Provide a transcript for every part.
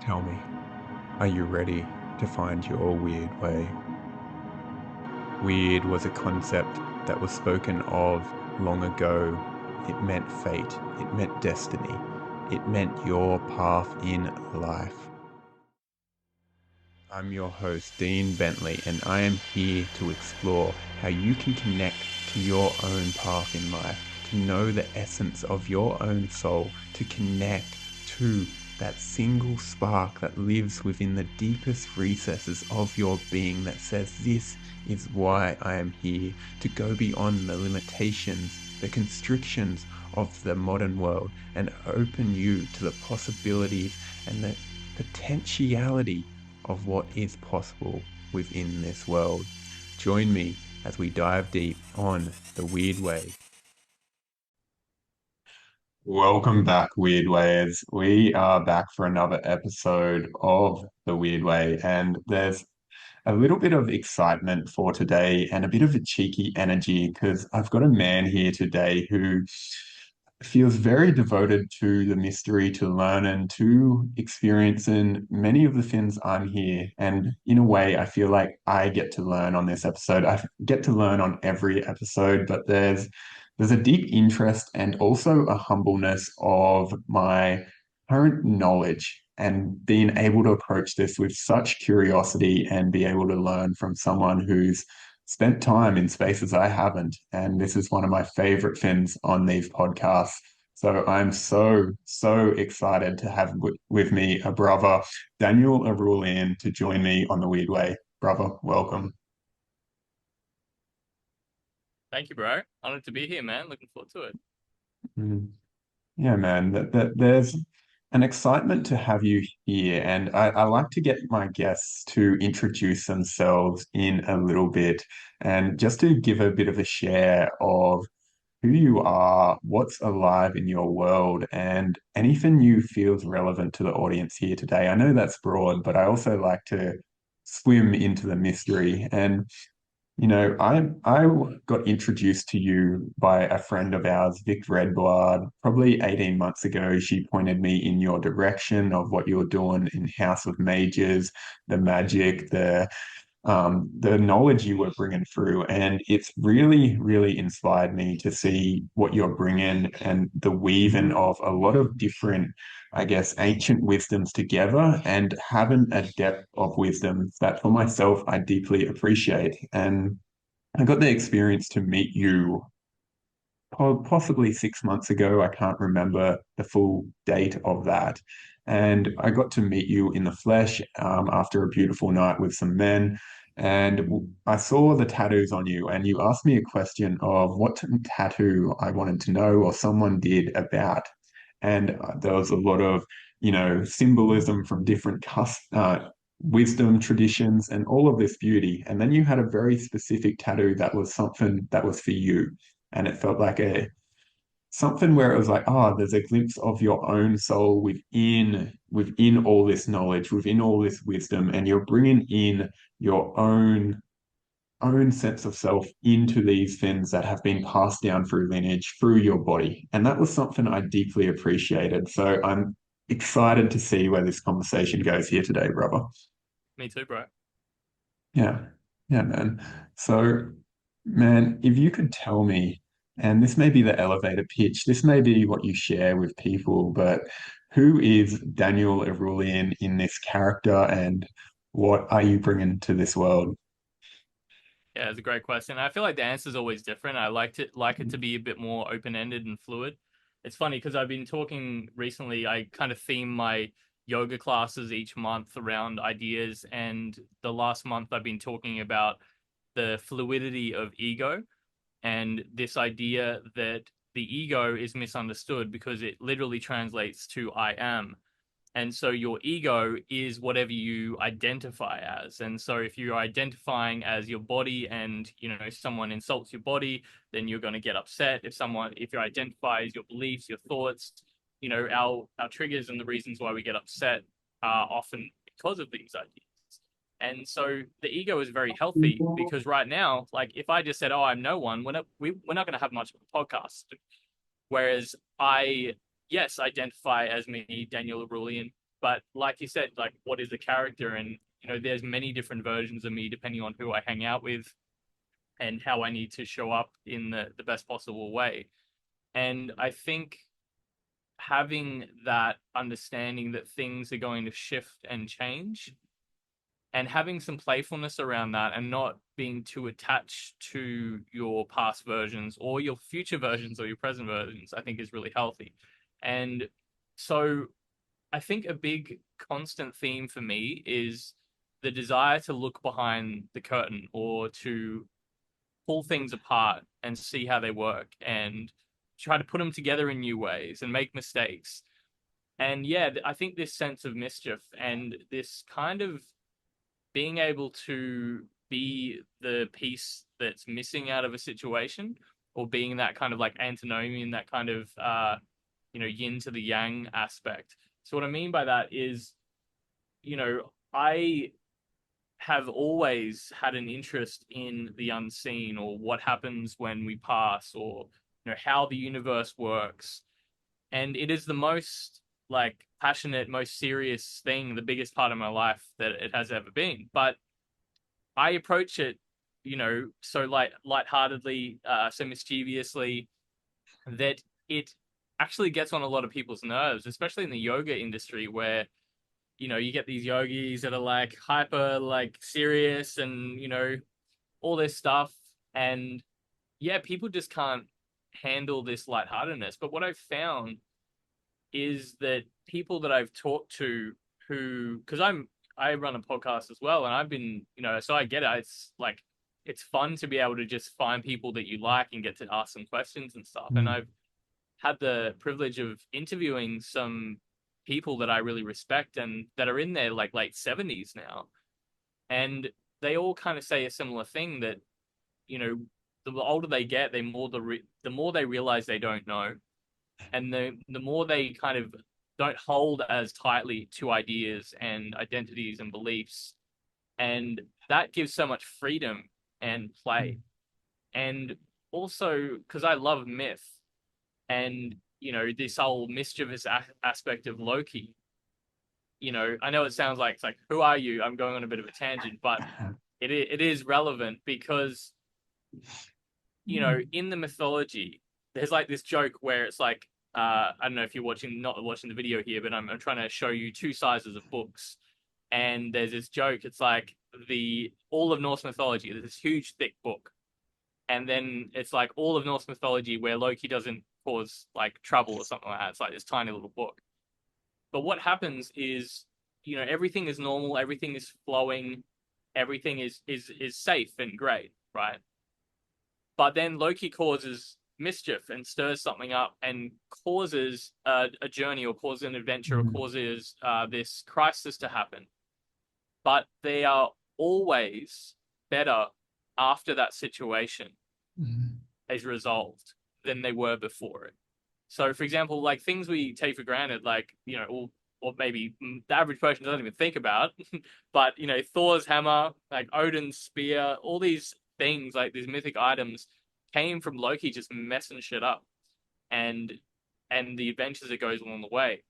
Tell me, are you ready to find your weird way? Weird was a concept that was spoken of long ago. It meant fate, it meant destiny, it meant your path in life. I'm your host, Dean Bentley, and I am here to explore how you can connect to your own path in life, to know the essence of your own soul, to connect to that single spark that lives within the deepest recesses of your being that says, this is why I am here, to go beyond the limitations, the constrictions of the modern world, and open you to the possibilities and the potentiality of what is possible within this world. Join me as we dive deep on the Weird Way. Welcome back, Weird Wayers. We are back for another episode of the Weird Way, and there's a little bit of excitement for today and a bit of a cheeky energy because I've got a man here today who feels very devoted to the mystery, to learn and to experiencing many of the things I'm here. And in a way, I feel like I get to learn on this episode. I get to learn on every episode, but there's a deep interest and also a humbleness of my current knowledge and being able to approach this with such curiosity and be able to learn from someone who's spent time in spaces I haven't. And this is one of my favorite things on these podcasts. So I'm so excited to have with me a brother, Daniel Erulian, to join me on the Weird Way. Brother, welcome. Thank you, bro. Honored to be here, man. Looking forward to it. Mm. Yeah, man, there's an excitement to have you here. And I like to get my guests to introduce themselves in a little bit and just to give a bit of a share of who you are, what's alive in your world, and anything you feels relevant to the audience here today. I know that's broad, but I also like to swim into the mystery. And I got introduced to you by a friend of ours, Vic Redblood, probably 18 months ago. She pointed me in your direction of what you're doing in House of Mages, the magic, the knowledge you were bringing through. And it's really inspired me to see what you're bringing and the weaving of a lot of different, I guess, ancient wisdoms together and having a depth of wisdom that for myself, I deeply appreciate. And I got the experience to meet you possibly 6 months ago. I can't remember the full date of that. And I got to meet you in the flesh after a beautiful night with some men. And I saw the tattoos on you, and you asked me a question of what tattoo I wanted to know or someone did about. And there was a lot of, symbolism from different wisdom traditions and all of this beauty. And then you had a very specific tattoo that was something that was for you, and it felt like a something where it was like, oh, there's a glimpse of your own soul within all this knowledge, within all this wisdom, and you're bringing in your own sense of self into these things that have been passed down through lineage, through your body. And that was something I deeply appreciated. So I'm excited to see where this conversation goes here today, brother. Me too, bro. Yeah, yeah, man. So, man, if you could tell me, and this may be the elevator pitch, this may be what you share with people, but who is Daniel Erulian in this character and what are you bringing to this world? Yeah, it's a great question. I feel like the answer is always different. I like it to be a bit more open-ended and fluid. It's funny because I've been talking recently, I kind of theme my yoga classes each month around ideas, and the last month I've been talking about the fluidity of ego and this idea that the ego is misunderstood because it literally translates to I am. And so your ego is whatever you identify as. And so if you're identifying as your body and, someone insults your body, then you're going to get upset. If you identify as your beliefs, your thoughts, our triggers and the reasons why we get upset are often because of these ideas. And so the ego is very healthy because right now, like if I just said, "Oh, I'm no one," we're not going to have much of a podcast. Whereas I, yes, identify as me, Daniel Erulian, But like you said, like what is the character? And there's many different versions of me depending on who I hang out with and how I need to show up in the best possible way. And I think having that understanding that things are going to shift and change and having some playfulness around that and not being too attached to your past versions or your future versions or your present versions, I think is really healthy. And so I think a big constant theme for me is the desire to look behind the curtain or to pull things apart and see how they work and try to put them together in new ways and make mistakes. And yeah, I think this sense of mischief and this kind of being able to be the piece that's missing out of a situation or being that kind of like antinomian, that kind of yin to the yang aspect. So what I mean by that is, I have always had an interest in the unseen or what happens when we pass or how the universe works. And it is the most like passionate, most serious thing, the biggest part of my life that it has ever been. But I approach it, so lightheartedly, so mischievously that it actually gets on a lot of people's nerves, especially in the yoga industry where you get these yogis that are like hyper like serious and all this stuff. And yeah, people just can't handle this lightheartedness. But what I've found is that people that I've talked to who, because I run a podcast as well, and I've been, so I get it. It's like it's fun to be able to just find people that you like and get to ask some questions and stuff. And Mm. I've had the privilege of interviewing some people that I really respect and that are in their like late 70s now. And they all kind of say a similar thing that, the older they get, the more they realize they don't know. And the more they kind of don't hold as tightly to ideas and identities and beliefs. And that gives so much freedom and play. And also because I love myth and this whole mischievous aspect of Loki. I know it sounds like it's like who are you? I'm going on a bit of a tangent, but it is relevant because in the mythology there's like this joke where it's like I don't know if you're not watching the video here, but I'm trying to show you two sizes of books, and there's this joke. It's like the all of Norse mythology. There's this huge thick book, and then it's like all of Norse mythology where Loki doesn't cause like trouble or something like that. It's like this tiny little book. But what happens is, everything is normal, everything is flowing, everything is safe and great, right? But then Loki causes mischief and stirs something up and causes a journey or causes an adventure or Mm. causes this crisis to happen. But they are always better after that situation Mm. is resolved than they were before it. So, for example, like things we take for granted, like, or maybe the average person doesn't even think about, but, Thor's hammer, like Odin's spear, all these things, like these mythic items came from Loki just messing shit up and the adventures that goes along the way.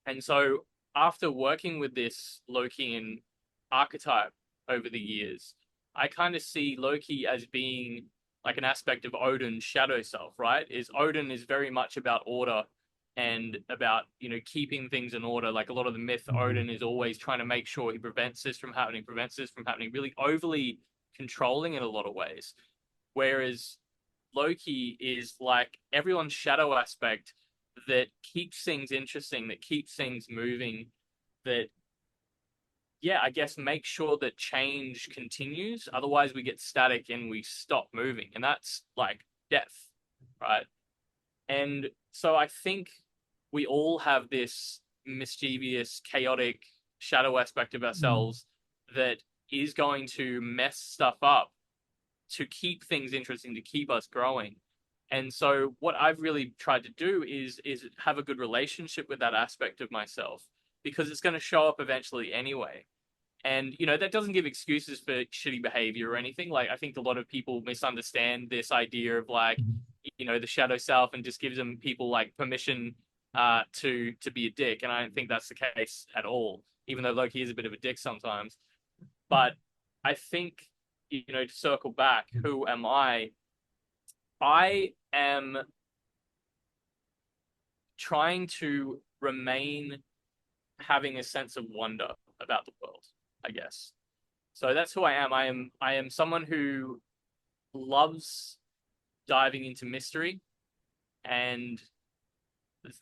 And so after working with this Lokian archetype over the years, I kind of see Loki as being like an aspect of Odin's shadow self, right? Is Odin is very much about order and about, keeping things in order. Like a lot of the myth, Mm. Odin is always trying to make sure he prevents this from happening, really overly controlling in a lot of ways. Whereas Loki is like everyone's shadow aspect that keeps things interesting, that keeps things moving, that yeah, I guess make sure that change continues. Otherwise, we get static and we stop moving, and that's like death, right? And so I think we all have this mischievous, chaotic shadow aspect of Mm. ourselves that is going to mess stuff up to keep things interesting, to keep us growing. And so what I've really tried to do is have a good relationship with that aspect of myself because it's going to show up eventually anyway. And that doesn't give excuses for shitty behavior or anything. Like I think a lot of people misunderstand this idea of like, Mm. the shadow self and just gives them people like permission to be a dick, and I don't think that's the case at all. Even though Loki is a bit of a dick sometimes, but I think, to circle back, who am I? I am trying to remain having a sense of wonder about the world, I guess. So that's who I am. I am someone who loves diving into mystery and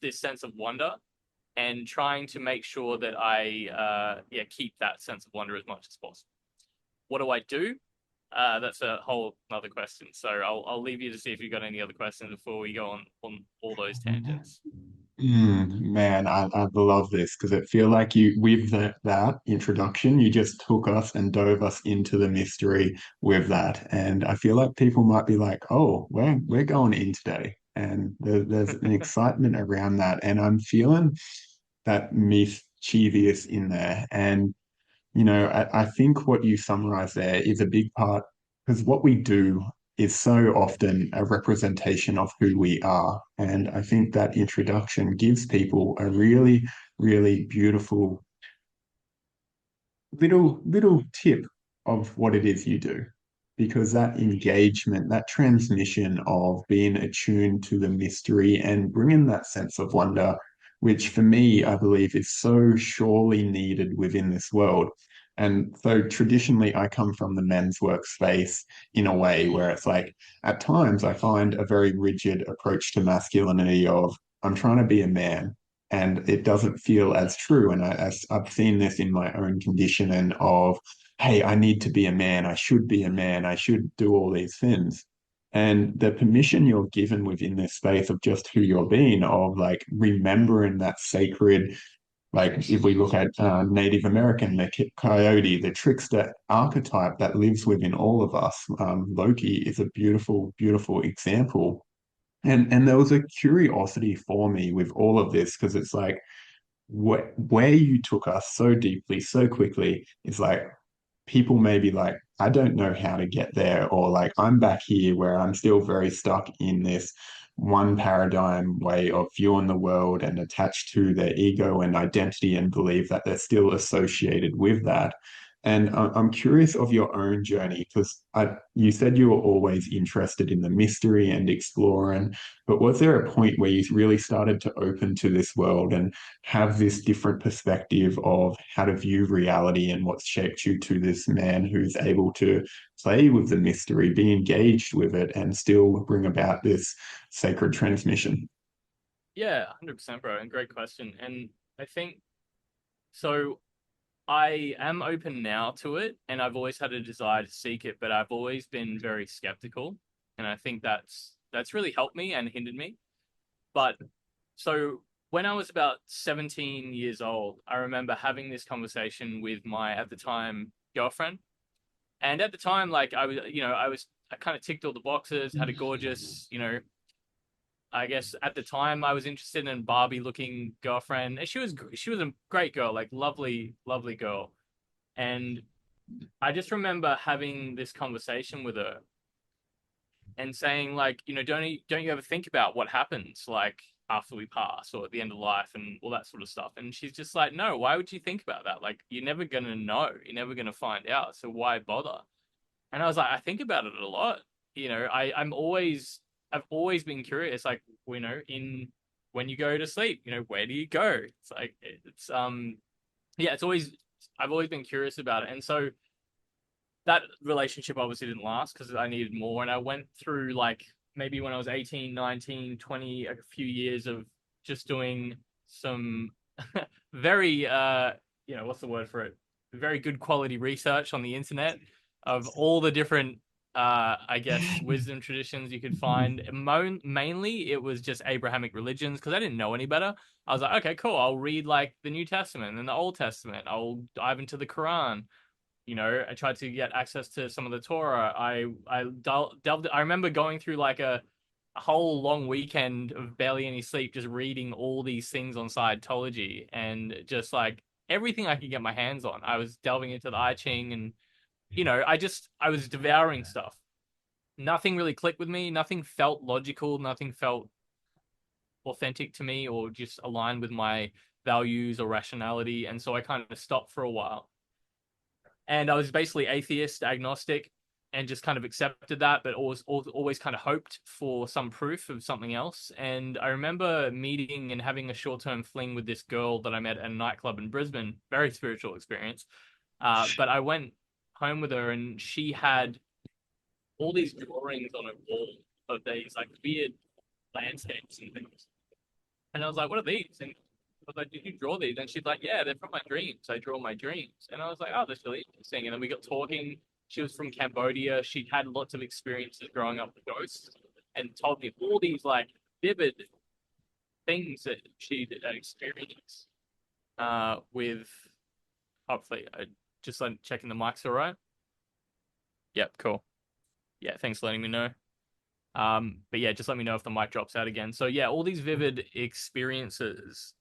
this sense of wonder, and trying to make sure that I keep that sense of wonder as much as possible. What do I do? That's a whole other question. So I'll leave you to see if you've got any other questions before we go on all those tangents. Man, I love this because it feel like you with that introduction, you just took us and dove us into the mystery with that. And I feel like people might be like, oh, we're going in today. And there's an excitement around that. And I'm feeling that mischievous in there. And I think what you summarize there is a big part because what we do is so often a representation of who we are. And I think that introduction gives people a really, really beautiful little tip of what it is you do. Because that engagement, that transmission of being attuned to the mystery and bringing that sense of wonder, which for me, I believe is so surely needed within this world. And so traditionally, I come from the men's workspace in a way where it's like, at times, I find a very rigid approach to masculinity of, I'm trying to be a man and it doesn't feel as true. And I've seen this in my own conditioning of, hey, I need to be a man. I should be a man. I should do all these things. And the permission you're given within this space of just who you're being, of like remembering that sacred, like if we look at Native American, the coyote, the trickster archetype that lives within all of us, Loki is a beautiful, beautiful example. And there was a curiosity for me with all of this because it's like where you took us so deeply, so quickly, is like people may be like, I don't know how to get there, or like I'm back here where I'm still very stuck in this one paradigm way of viewing the world and attached to their ego and identity and believe that they're still associated with that. And I'm curious of your own journey because you said you were always interested in the mystery and exploring, but was there a point where you really started to open to this world and have this different perspective of how to view reality and what's shaped you to this man who's able to play with the mystery, be engaged with it, and still bring about this sacred transmission? Yeah, 100%, bro. And great question. And I think so. I am open now to it, and I've always had a desire to seek it, but I've always been very skeptical, and I think that's really helped me and hindered me. But so when I was about 17 years old, I remember having this conversation with my at the time girlfriend, and at the time, like I kind of ticked all the boxes, had a gorgeous, I guess at the time I was interested in Barbie looking girlfriend. And she was a great girl, like lovely, lovely girl. And I just remember having this conversation with her and saying like, don't you ever think about what happens like after we pass or at the end of life and all that sort of stuff? And she's just like, no, why would you think about that? Like you're never gonna know, you're never gonna find out. So why bother? And I was like, I think about it a lot. I've always been curious, like, in when you go to sleep, where do you go? It's like yeah, I've always been curious about it. And so that relationship obviously didn't last because I needed more. And I went through like maybe when I was 18, 19, 20, a few years of just doing some very what's the word for it? Very good quality research on the internet of all the different I guess wisdom traditions you could find. Mainly it was just Abrahamic religions because I didn't know any better. I was like, okay, cool. I'll read like the New Testament and the Old Testament. I'll dive into the Quran. I tried to get access to some of the Torah. I delved. I remember going through like a whole long weekend of barely any sleep, just reading all these things on Scientology and just like everything I could get my hands on. I was delving into the I Ching and I was devouring stuff. Nothing really clicked with me. Nothing felt logical. Nothing felt authentic to me or just aligned with my values or rationality. And so I kind of stopped for a while. And I was basically atheist, agnostic, and just kind of accepted that, but always kind of hoped for some proof of something else. And I remember meeting and having a short term fling with this girl that I met at a nightclub in Brisbane. Very spiritual experience. But I went home with her, and she had all these drawings on a wall of these like weird landscapes and things. And I was like, "What are these?" And I was like, "Did you draw these?" And she's like, "Yeah, they're from my dreams. I draw my dreams." And I was like, "Oh, that's really interesting." And then we got talking. She was from Cambodia. She'd had lots of experiences growing up with ghosts, and told me all these like vivid things that she'd experienced with. Hopefully, I just like checking the mics all right. Yep, cool. Yeah, thanks for letting me know. But yeah, just let me know if the mic drops out again. So yeah, all these vivid experiences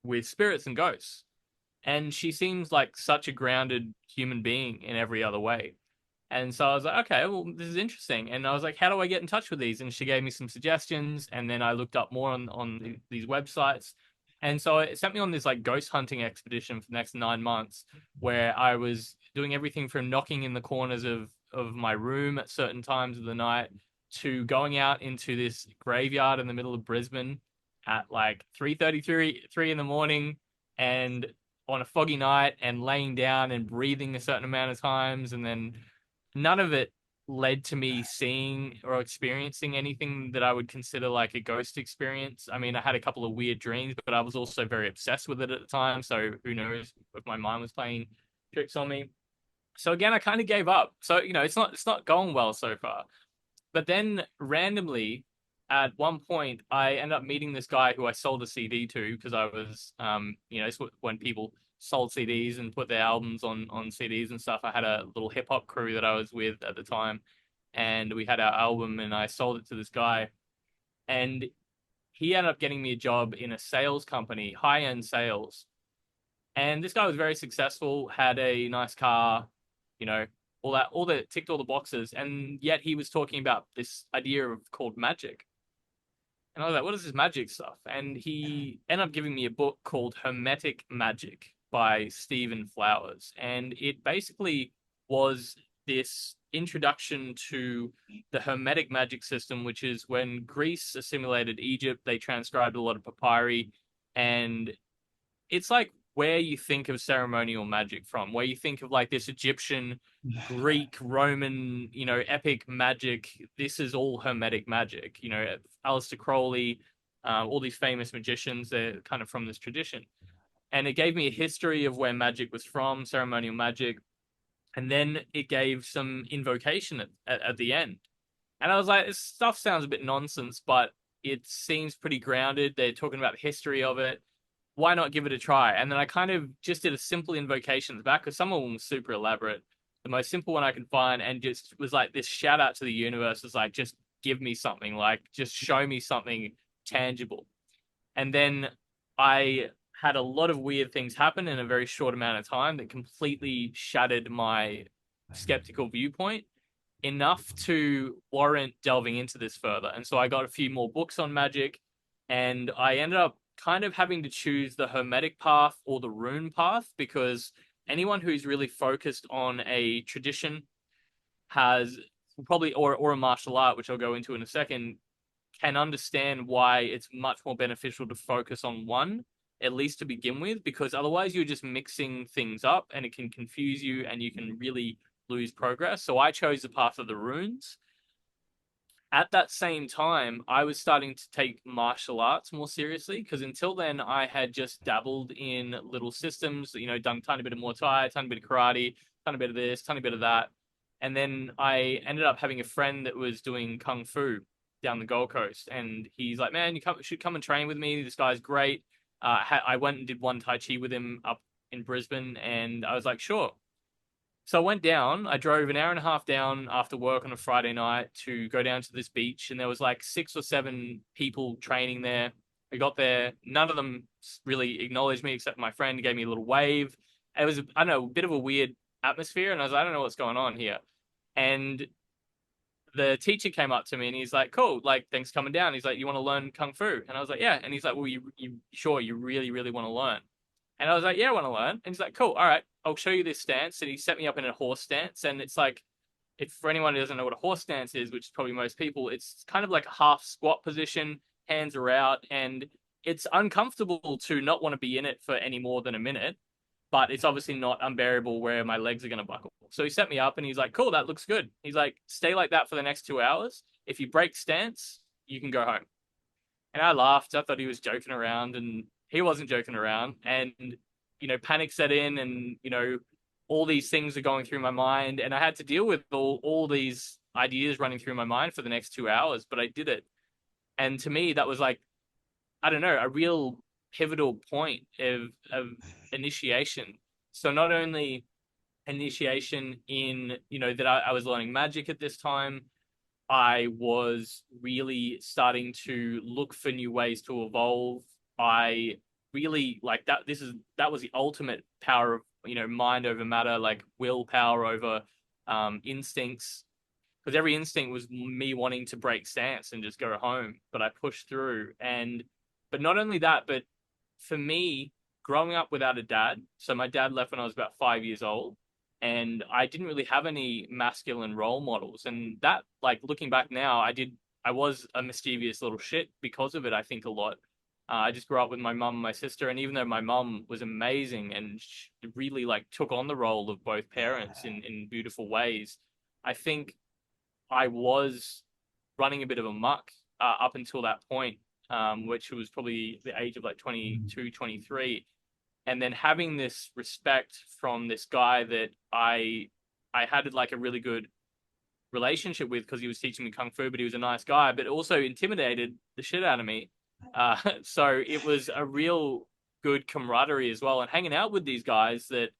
with spirits and ghosts. And she seems like such a grounded human being in every other way. And so I was like, okay, well, this is interesting. And I was like, how do I get in touch with these? And she gave me some suggestions. And then I looked up more on these websites. And so it sent me on this like ghost hunting expedition for the next 9 months, where I was doing everything from knocking in the corners of my room at certain times of the night to going out into this graveyard in the middle of Brisbane at like 3:33 3 in the morning and on a foggy night and laying down and breathing a certain amount of times. And then none of it led to me seeing or experiencing anything that I would consider like a ghost experience. I mean, I had a couple of weird dreams, but I was also very obsessed with it at the time. So who knows if my mind was playing tricks on me. So again, I kind of gave up. So, it's not going well so far. But then randomly, at one point, I ended up meeting this guy who I sold a CD to because I was, it's when people sold CDs and put their albums on CDs and stuff. I had a little hip hop crew that I was with at the time, and we had our album, and I sold it to this guy, and he ended up getting me a job in a sales company, high end sales, and this guy was very successful, had a nice car, you know, all that ticked all the boxes. And yet he was talking about this idea of called magic. And I was like, what is this magic stuff? And he ended up giving me a book called Hermetic Magic by Stephen Flowers. And it basically was this introduction to the Hermetic magic system, which is when Greece assimilated Egypt, they transcribed a lot of papyri. And it's like where you think of ceremonial magic from, where you think of like this Egyptian, Greek, Roman, epic magic. This is all Hermetic magic. Aleister Crowley, all these famous magicians, they're kind of from this tradition. And it gave me a history of where magic was from, ceremonial magic. And then it gave some invocation at the end. And I was like, this stuff sounds a bit nonsense, but it seems pretty grounded. They're talking about the history of it. Why not give it a try? And then I kind of just did a simple invocation at the back because some of them were super elaborate. The most simple one I could find, and just was like this shout out to the universe was like, just give me something, like just show me something tangible. And then I had a lot of weird things happen in a very short amount of time that completely shattered my skeptical viewpoint enough to warrant delving into this further. And so I got a few more books on magic, and I ended up kind of having to choose the hermetic path or the rune path because anyone who's really focused on a tradition has probably or a martial art, which I'll go into in a second, can understand why it's much more beneficial to focus on one, at least to begin with, because otherwise you're just mixing things up and it can confuse you and you can really lose progress. So I chose the path of the runes. At that same time, I was starting to take martial arts more seriously because until then I had just dabbled in little systems, done a tiny bit of Muay Thai, a tiny bit of karate, tiny bit of this, tiny bit of that. And then I ended up having a friend that was doing kung fu down the Gold Coast, and he's like, "Man, should come and train with me. This guy's great." I went and did one Tai Chi with him up in Brisbane, and I was like, "Sure." So I went down. I drove an hour and a half down after work on a Friday night to go down to this beach, and there was like 6 or 7 people training there. I got there. None of them really acknowledged me except my friend gave me a little wave. It was, I don't know, a bit of a weird atmosphere, and I was like, I don't know what's going on here. And the teacher came up to me and he's like, "Cool, like thanks for coming down." He's like, "You want to learn kung fu?" And I was like, "Yeah." And he's like, "Well, you sure you really really want to learn?" And I was like, "Yeah, I want to learn." And he's like, "Cool, all right, I'll show you this stance." And he set me up in a horse stance, and it's like, if for anyone who doesn't know what a horse stance is, which is probably most people, it's kind of like a half squat position, hands are out, and it's uncomfortable to not want to be in it for any more than a minute, but it's obviously not unbearable where my legs are going to buckle. So he set me up and he's like, "Cool, that looks good." He's like, "Stay like that for the next 2 hours. If you break stance, you can go home." And I laughed. I thought he was joking around, and he wasn't joking around. And, panic set in, and, all these things are going through my mind. And I had to deal with all these ideas running through my mind for the next 2 hours, but I did it. And to me, that was like, I don't know, a real pivotal point of initiation. So not only initiation in, that I was learning magic at this time, I was really starting to look for new ways to evolve. I really like that. That was the ultimate power of, mind over matter, like willpower over instincts. Because every instinct was me wanting to break stance and just go home, but I pushed through. But not only that, but for me, growing up without a dad, so my dad left when I was about 5 years old, and I didn't really have any masculine role models. And that, like looking back now, I was a mischievous little shit because of it, I think a lot. I just grew up with my mum and my sister, and even though my mum was amazing and really like took on the role of both parents in beautiful ways, I think I was running a bit of a muck up until that point, which was probably the age of like 22, 23. And then having this respect from this guy that I had like a really good relationship with because he was teaching me kung fu, but he was a nice guy, but also intimidated the shit out of me. So it was a real good camaraderie as well, and hanging out with these guys that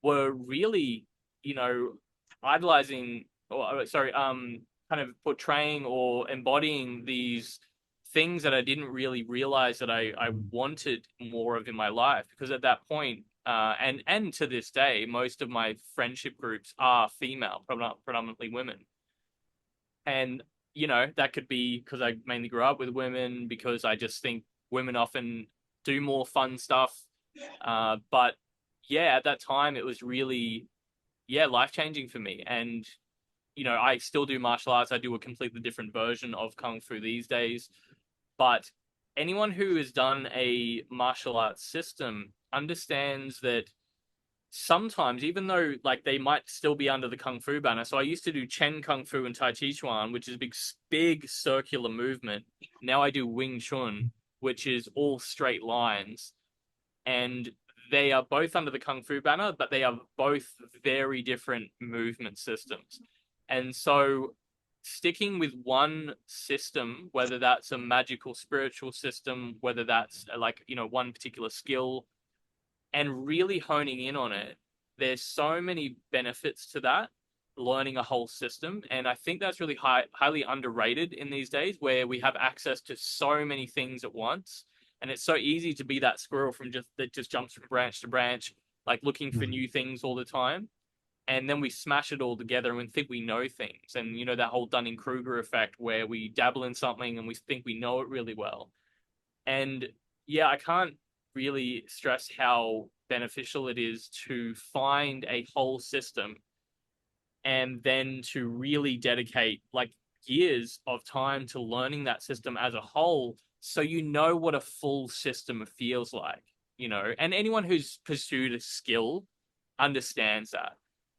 were really, you know, idolizing, or sorry, kind of portraying or embodying these things that I didn't really realize that I wanted more of in my life. Because at that point, and to this day, most of my friendship groups are female, predominantly women. And, that could be because I mainly grew up with women, because I just think women often do more fun stuff. But yeah, at that time, it was really, yeah, life changing for me. And, I still do martial arts. I do a completely different version of Kung Fu these days. But anyone who has done a martial arts system understands that sometimes, even though like they might still be under the Kung Fu banner. So I used to do Chen Kung Fu and Tai Chi Chuan, which is a big circular movement. Now I do Wing Chun, which is all straight lines. And they are both under the Kung Fu banner, but they are both very different movement systems. And so sticking with one system, whether that's a magical spiritual system, whether that's like, one particular skill, and really honing in on it, there's so many benefits to that, learning a whole system. And I think that's really highly underrated in these days, where we have access to so many things at once. And it's so easy to be that squirrel that just jumps from branch to branch, like looking for new things all the time. And then we smash it all together and we think we know things. And, that whole Dunning-Kruger effect where we dabble in something and we think we know it really well. And yeah, I can't really stress how beneficial it is to find a whole system and then to really dedicate like years of time to learning that system as a whole, so you know what a full system feels like, and anyone who's pursued a skill understands that.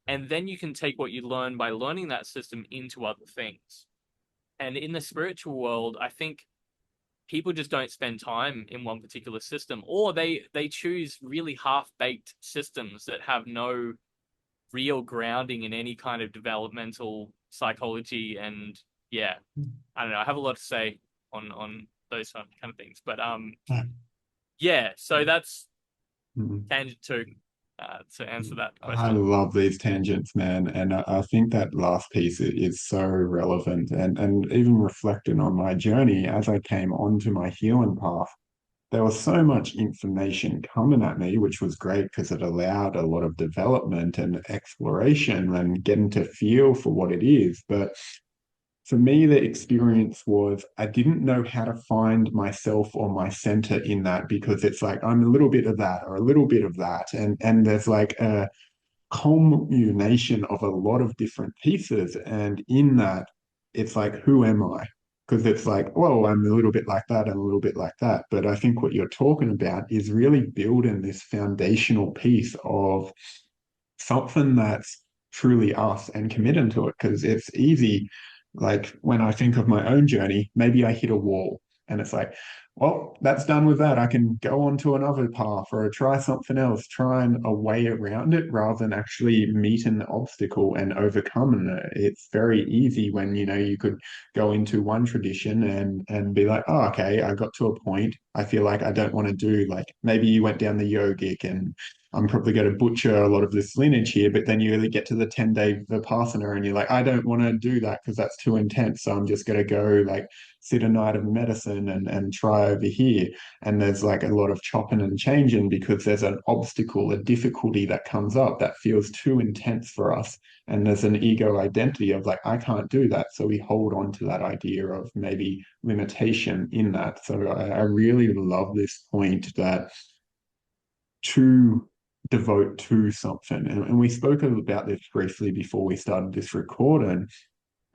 And then you can take what you learn by learning that system into other things. And in the spiritual world, I think people just don't spend time in one particular system, or they choose really half-baked systems that have no real grounding in any kind of developmental psychology. And yeah, I don't know, I have a lot to say on those kind of things, but yeah, so that's tangent two, to answer that I question. love these tangents, man, and I think that last piece is so relevant, and even reflecting on my journey as I came onto my healing path. There was so much information coming at me, which was great because it allowed a lot of development and exploration and getting to feel for what it is. But for me, the experience was I didn't know how to find myself or my center in that because it's like I'm a little bit of that or a little bit of that. And there's like a culmination of a lot of different pieces. And in that, it's like, who am I? Because it's like, well, I'm a little bit like that, I'm a little bit like that. But I think what you're talking about is really building this foundational piece of something that's truly us and committing to it. Because it's easy, like when I think of my own journey, maybe I hit a wall and it's like, well, that's done with that. I can go on to another path or try something else, try and a way around it rather than actually meeting the obstacle and overcoming it. It's very easy when, you could go into one tradition and be like, oh, okay, I got to a point. I feel like I don't want to do like maybe you went down the yogic and I'm probably going to butcher a lot of this lineage here, but then you really get to the 10-day Vipassana and you're like, I don't want to do that because that's too intense. So I'm just going to go like sit a night of medicine and try over here. And there's like a lot of chopping and changing because there's an obstacle, a difficulty that comes up that feels too intense for us. And there's an ego identity of like, I can't do that. So we hold on to that idea of maybe limitation in that. So I really love this point that to devote to something. And we spoke about this briefly before we started this recording.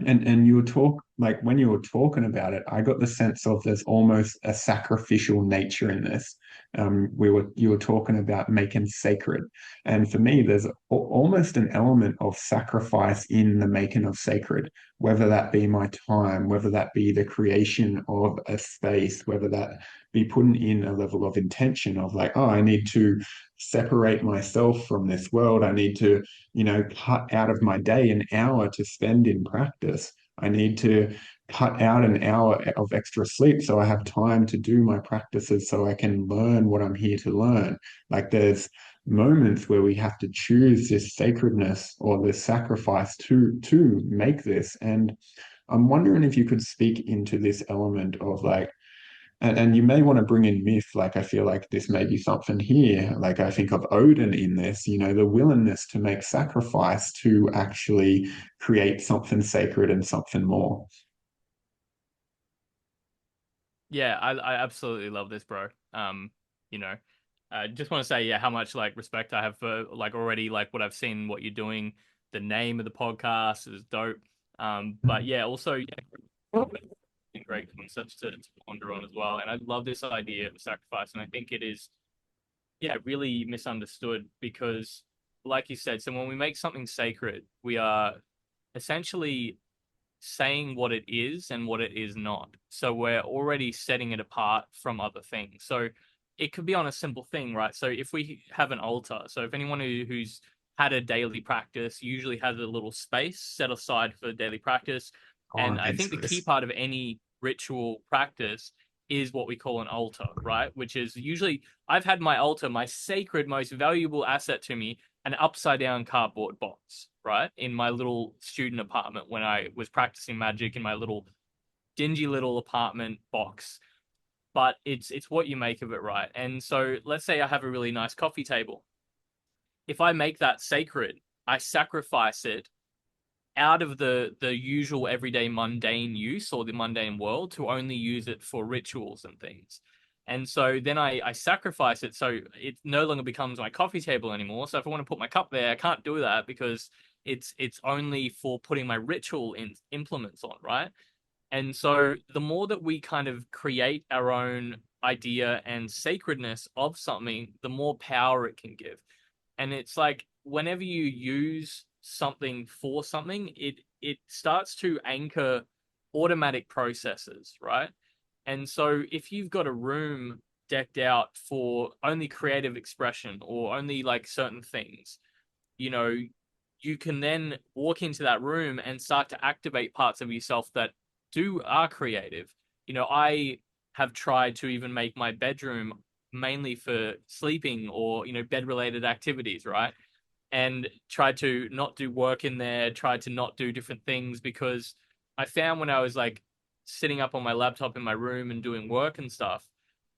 And you were like when you were talking about it, I got the sense of there's almost a sacrificial nature in this. You were talking about making sacred, and for me, there's almost an element of sacrifice in the making of sacred, whether that be my time, whether that be the creation of a space, whether that be putting in a level of intention of like, oh, I need to separate myself from this world. I need to cut out of my day an hour to spend in practice. I need to cut out an hour of extra sleep so I have time to do my practices so I can learn what I'm here to learn. Like there's moments where we have to choose this sacredness or this sacrifice to make this. And I'm wondering if you could speak into this element of like and you may want to bring in myth, like I feel like this may be something here. Like I think of Odin in this, the willingness to make sacrifice to actually create something sacred and something more. Yeah, I absolutely love this, bro. You know, I just want to say, yeah, how much like respect I have for like already like what I've seen, what you're doing. The name of the podcast is dope. But yeah, also yeah, great concepts to ponder on as well. And I love this idea of sacrifice, and I think it is yeah really misunderstood because, like you said, so when we make something sacred, we are essentially saying what it is and what it is not. So we're already setting it apart from other things. So it could be on a simple thing, right? So if we have an altar, so if anyone who's had a daily practice usually has a little space set aside for daily practice. Oh, And I thanks think for the key this. part of any ritual practice is what we call an altar, right? Which is usually I've had my altar, my sacred, most valuable asset to me, an upside down cardboard box, right? In my little student apartment when I was practicing magic in my little dingy little apartment box. But it's what you make of it, right? And so let's say I have a really nice coffee table. If I make that sacred, I sacrifice it out of the usual everyday mundane use or the mundane world to only use it for rituals and things. And so then I sacrifice it so it no longer becomes my coffee table anymore. So if I want to put my cup there, I can't do that because it's only for putting my ritual in implements on, right? And so the more that we kind of create our own idea and sacredness of something, the more power it can give. And it's like whenever you use something for something, it starts to anchor automatic processes, right? And so if you've got a room decked out for only creative expression or only like certain things, you know, you can then walk into that room and start to activate parts of yourself that are creative. I have tried to even make my bedroom mainly for sleeping or, bed related activities, right? And tried to not do work in there, tried to not do different things because I found when I was like sitting up on my laptop in my room and doing work and stuff,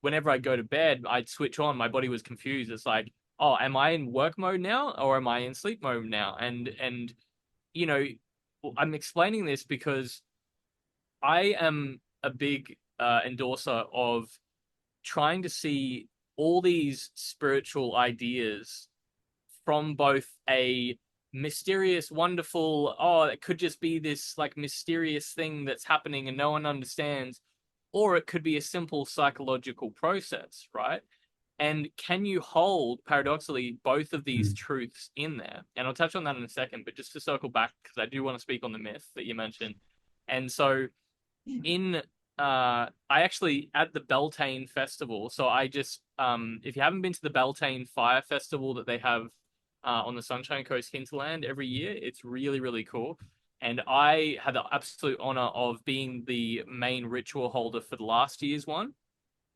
whenever I go to bed, I'd switch on, my body was confused. It's like, oh, am I in work mode now or am I in sleep mode now? And you know, I'm explaining this because I am a big endorser of trying to see all these spiritual ideas from both a mysterious, wonderful, oh, it could just be this like mysterious thing that's happening and no one understands, or it could be a simple psychological process, right? And can you hold, paradoxically, both of these Mm. truths in there? And I'll touch on that in a second, but just to circle back, because I do want to speak on the myth that you mentioned. And so in I actually at the Beltane festival, so I just if you haven't been to the Beltane Fire Festival that they have on the Sunshine Coast hinterland every year, it's really, really cool. And I had the absolute honor of being the main ritual holder for the last year's one.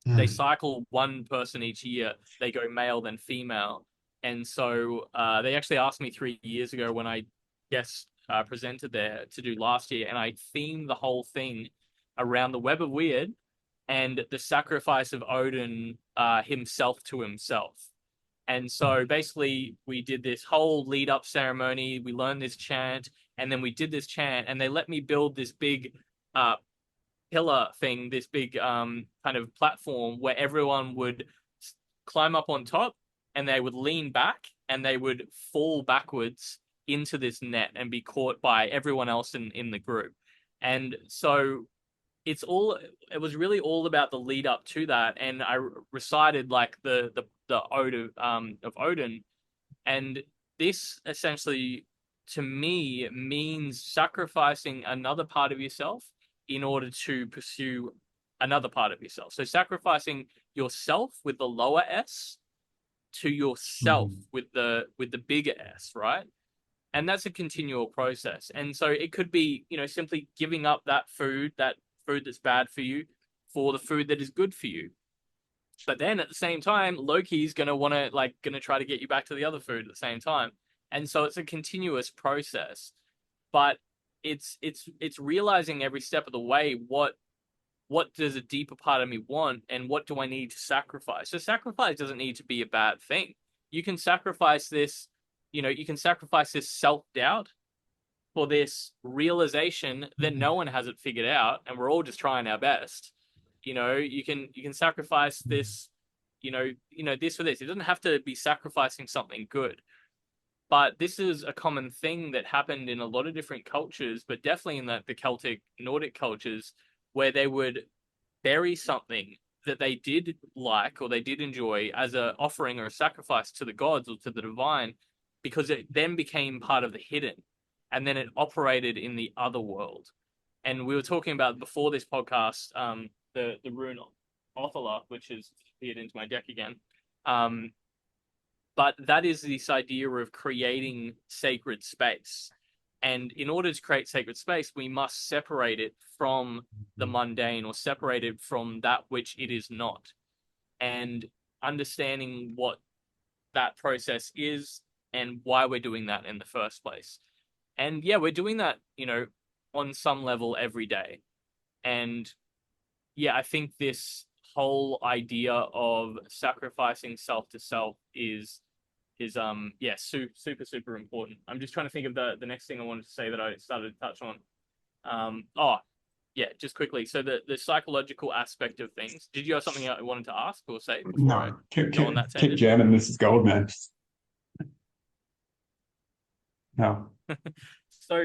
They Mm. cycle one person each year. They go male then female. And so they actually asked me 3 years ago when I guest presented there to do last year, and I themed the whole thing around the web of Wyrd and the sacrifice of Odin himself to himself. And so basically, we did this whole lead up ceremony. We learned this chant, and then we did this chant, and they let me build this big uh, pillar thing, this big kind of platform where everyone would climb up on top and they would lean back and they would fall backwards into this net and be caught by everyone else in the group. And so it was really all about the lead up to that. And I recited like the ode of Odin. And this essentially to me means sacrificing another part of yourself in order to pursue another part of yourself. So sacrificing yourself with the lower S to yourself Mm. with the bigger S, right? And that's a continual process. And so it could be, simply giving up that food that's bad for you for the food that is good for you. But then at the same time, Loki's gonna try to get you back to the other food at the same time. And so it's a continuous process. But it's realizing every step of the way what does a deeper part of me want and what do I need to sacrifice. So sacrifice doesn't need to be a bad thing. You can sacrifice this, you can sacrifice this self-doubt for this realization that no one has it figured out and we're all just trying our best. You can sacrifice this, this for this. It doesn't have to be sacrificing something good. But this is a common thing that happened in a lot of different cultures, but definitely in the Celtic Nordic cultures, where they would bury something that they did like or they did enjoy as a offering or a sacrifice to the gods or to the divine, because it then became part of the hidden, and then it operated in the other world. And we were talking about before this podcast, the rune Othala, which has appeared into my deck again. But that is this idea of creating sacred space. And in order to create sacred space, we must separate it from the mundane or separate it from that which it is not. And understanding what that process is and why we're doing that in the first place. And yeah, we're doing that, on some level every day. And yeah, I think this whole idea of sacrificing self to self is yeah, super important. I'm just trying to think of the next thing I wanted to say that I started to touch on. Oh yeah, just quickly. So the psychological aspect of things. Did you have something I wanted to ask or say before I No, keep, go on keep, that keep tangent? jamming. This is gold, man. No. So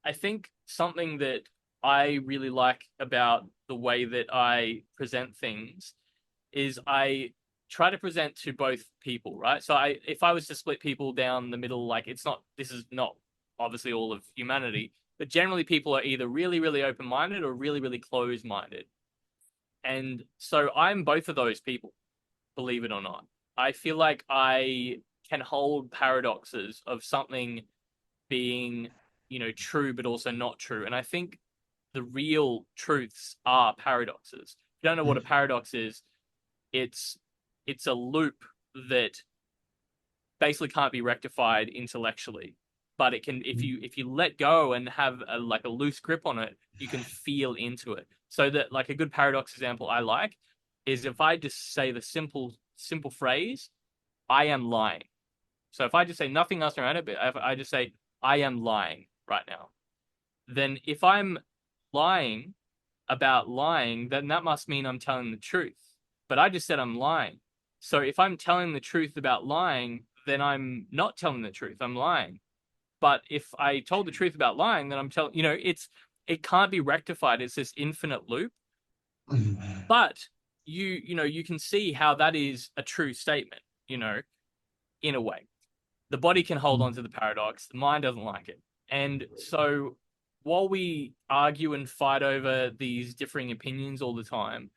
I think something that I really like about the way that I present things is I try to present to both people, right? So if I was to split people down the middle, like this is not obviously all of humanity, but generally people are either really, really open-minded or really, really closed-minded. And so I'm both of those people, believe it or not. I feel like I can hold paradoxes of something being, true, but also not true. And I think the real truths are paradoxes. If you don't know what a paradox is, it's it's a loop that basically can't be rectified intellectually. But it can, if you let go and have like a loose grip on it, you can feel into it. So that like a good paradox example I like is if I just say the simple phrase, I am lying. So if I just say nothing else around it, but if I just say I am lying right now, then if I'm lying about lying, then that must mean I'm telling the truth. But I just said I'm lying. So if I'm telling the truth about lying, then I'm not telling the truth. I'm lying. But if I told the truth about lying, then I'm telling, it can't be rectified. It's this infinite loop. But you can see how that is a true statement, in a way. The body can hold on to the paradox, the mind doesn't like it. And so while we argue and fight over these differing opinions all the time,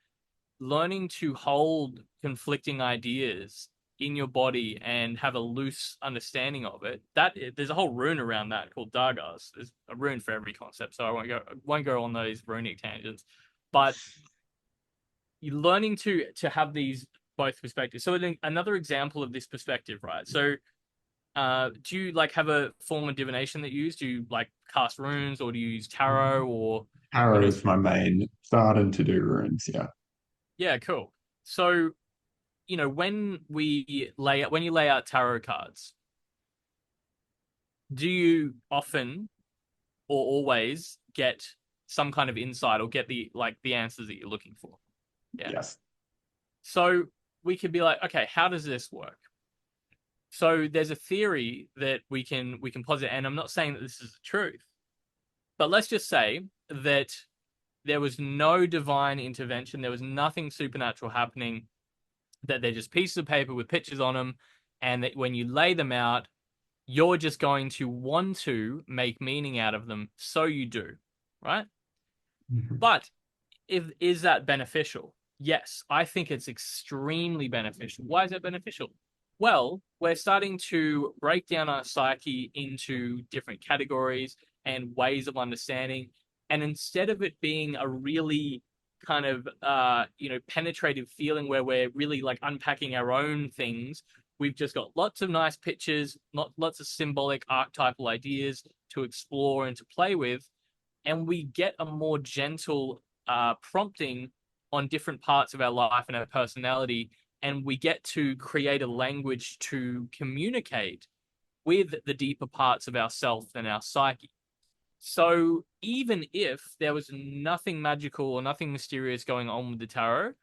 learning to hold conflicting ideas in your body and have a loose understanding of it, that there's a whole rune around that called Dargas. There's a rune for every concept, so I won't go on those runic tangents. But you're learning to have these both perspectives. So another example of this perspective, right? So do you like have a form of divination that you use? Do you like cast runes, or do you use tarot, or you Arrow know? is my main. Starting to do runes, yeah. Yeah, cool. So when you lay out tarot cards, do you often or always get some kind of insight or get the answers that you're looking for? Yeah. Yes. So we could be like, okay, how does this work? So there's a theory that we can posit, and I'm not saying that this is the truth, but let's just say that there was no divine intervention, there was nothing supernatural happening, that they're just pieces of paper with pictures on them, and that when you lay them out, you're just going to want to make meaning out of them, so you do, right? Mhm. But is that beneficial? Yes, I think it's extremely beneficial. Why is it beneficial? Well, we're starting to break down our psyche into different categories and ways of understanding. And instead of it being a really kind of penetrative feeling where we're really like unpacking our own things, we've just got lots of nice pictures, not lots of symbolic archetypal ideas to explore and to play with, and we get a more gentle prompting on different parts of our life and our personality, and we get to create a language to communicate with the deeper parts of ourself and our psyche. So even if there was nothing magical or nothing mysterious going on with the tarot,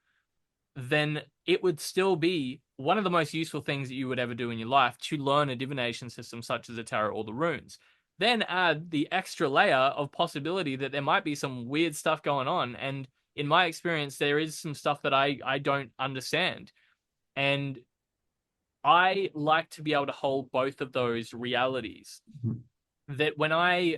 then it would still be one of the most useful things that you would ever do in your life to learn a divination system such as a tarot or the runes. Then add the extra layer of possibility that there might be some weird stuff going on. And in my experience, there is some stuff that I don't understand. And I like to be able to hold both of those realities. That when I,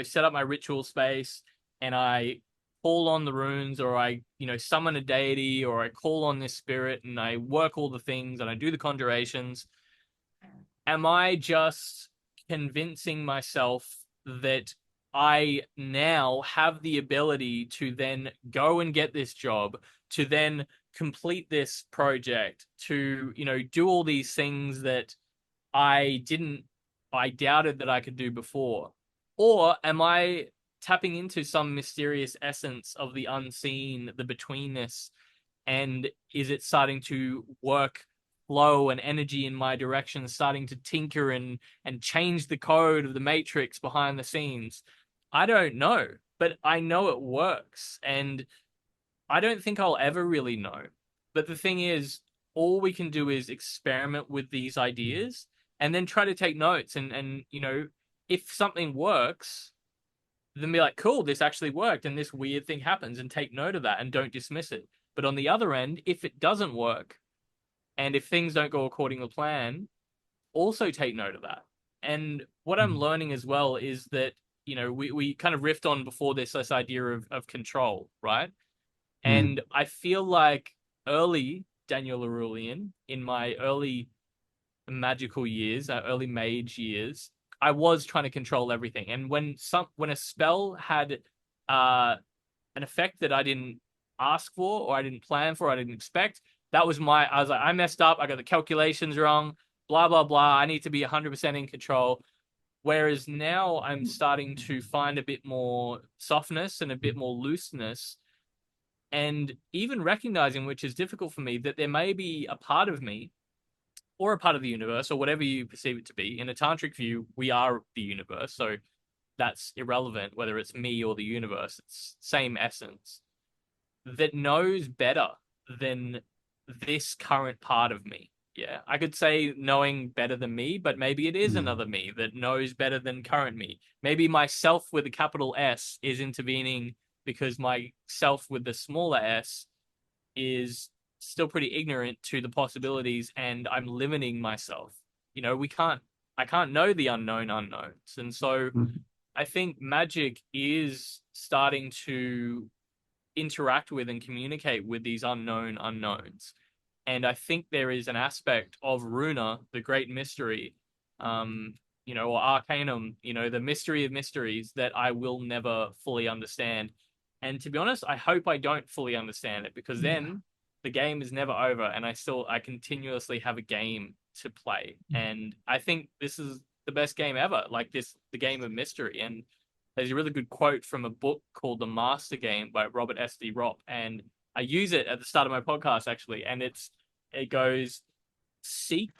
set up my ritual space and I call on the runes, or I, summon a deity, or I call on this spirit and I work all the things and I do the conjurations, am I just convincing myself that I now have the ability to then go and get this job, to then complete this project, to, do all these things that I didn't, I doubted that I could do before? Or am I tapping into some mysterious essence of the unseen, the betweenness, and is it starting to work flow and energy in my direction, starting to tinker and change the code of the matrix behind the scenes? I don't know, but I know it works, and I don't think I'll ever really know. But the thing is, all we can do is experiment with these ideas and then try to take notes, and if something works, then be like, cool, this actually worked and this weird thing happens, and take note of that and don't dismiss it. But on the other end, if it doesn't work and if things don't go according to plan, also take note of that. And what I'm learning as well is that, we kind of riffed on before this idea of control, right? Mm. And I feel like early Daniel Erulian, in my early magical years, early mage years, I was trying to control everything. And when a spell had uh, an effect that I didn't ask for, or I didn't plan for, I didn't expect, I was like, I messed up. I got the calculations wrong. Blah blah blah. I need to be 100% in control. Whereas now I'm starting to find a bit more softness and a bit more looseness, and even recognizing, which is difficult for me, that there may be a part of me or a part of the universe, or whatever you perceive it to be. In a tantric view, we are the universe. So that's irrelevant, whether it's me or the universe, it's same essence, that knows better than this current part of me. Yeah, I could say knowing better than me, but maybe it is Mm, another me that knows better than current me. Maybe myself with a capital S is intervening because my self with the smaller s is still pretty ignorant to the possibilities, and I'm limiting myself. I can't know the unknown unknowns. And so mm, I think magic is starting to interact with and communicate with these unknown unknowns. And I think there is an aspect of Runa, the great mystery, um, or Arcanum, the mystery of mysteries that I will never fully understand. And to be honest, I hope I don't fully understand it, because yeah. then the game is never over and I continuously have a game to play. And I think this is the best game ever, like the game of mystery. And there's a really good quote from a book called The Master Game by Robert S.D. Ropp, and I use it at the start of my podcast actually, and it goes, seek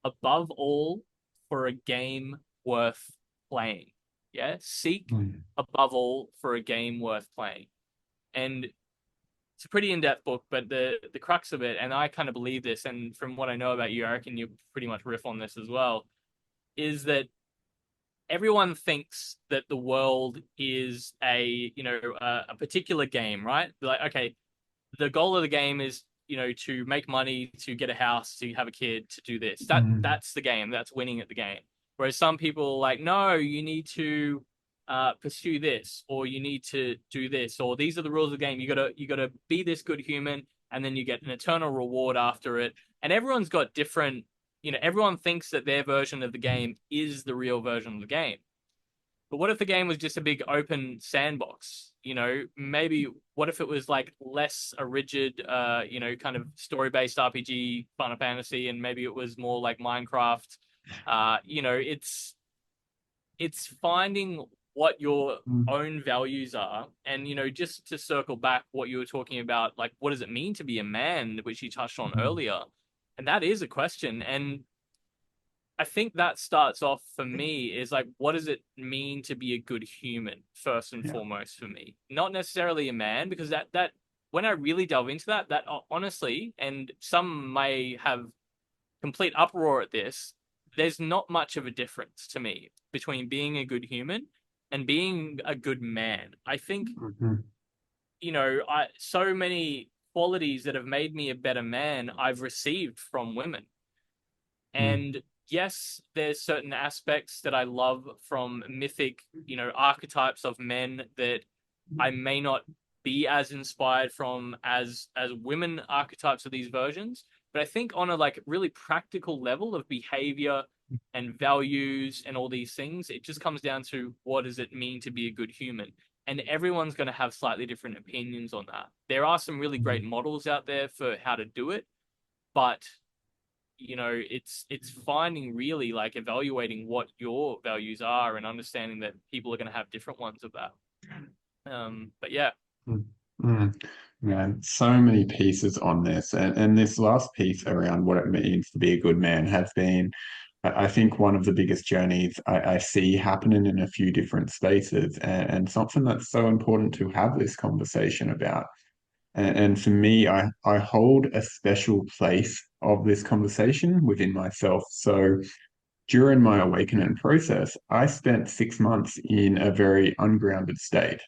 above all for a game worth playing. Yeah, seek Mm, above all for a game worth playing. And it's a pretty in-depth book, but the crux of it, and I kind of believe this, and from what I know about you, I reckon you pretty much riff on this as well, is that everyone thinks that the world is a particular game, right? Like, okay, the goal of the game is to make money, to get a house, to have a kid, to do this. mm, That's the game. That's winning at the game. Whereas some people are like, no, you need to pursue this, or you need to do this, or these are the rules of the game. You gotta be this good human, and then you get an eternal reward after it. And everyone's got different. Everyone thinks that their version of the game is the real version of the game. But what if the game was just a big open sandbox? Maybe what if it was like less a rigid, kind of story-based RPG Final Fantasy, and maybe it was more like Minecraft. It's finding what your mm, own values are, and just to circle back what you were talking about, like what does it mean to be a man, which you touched on mm, earlier, and that is a question. And I think that starts off for me is like, what does it mean to be a good human, first and yeah. foremost for me? Not necessarily a man, because that when I really delve into that honestly, and some may have complete uproar at this, there's not much of a difference to me between being a good human and being a good man. I think, Mhm, I so many qualities that have made me a better man I've received from women. mm, And yes, there's certain aspects that I love from mythic, archetypes of men that I may not be as inspired from as women archetypes of these versions. But I think on a like really practical level of behavior and values and all these things, it just comes down to what does it mean to be a good human? And everyone's going to have slightly different opinions on that. There are some really great mm, models out there for how to do it, but it's finding really like evaluating what your values are and understanding that people are going to have different ones of that. But yeah. mm, mm. Yeah, so many pieces on this, and this last piece around what it means to be a good man has been, I think, one of the biggest journeys I see happening in a few different spaces, and something that's so important to have this conversation about. And for me, I hold a special place of this conversation within myself. So during my awakening process, I spent 6 months in a very ungrounded state.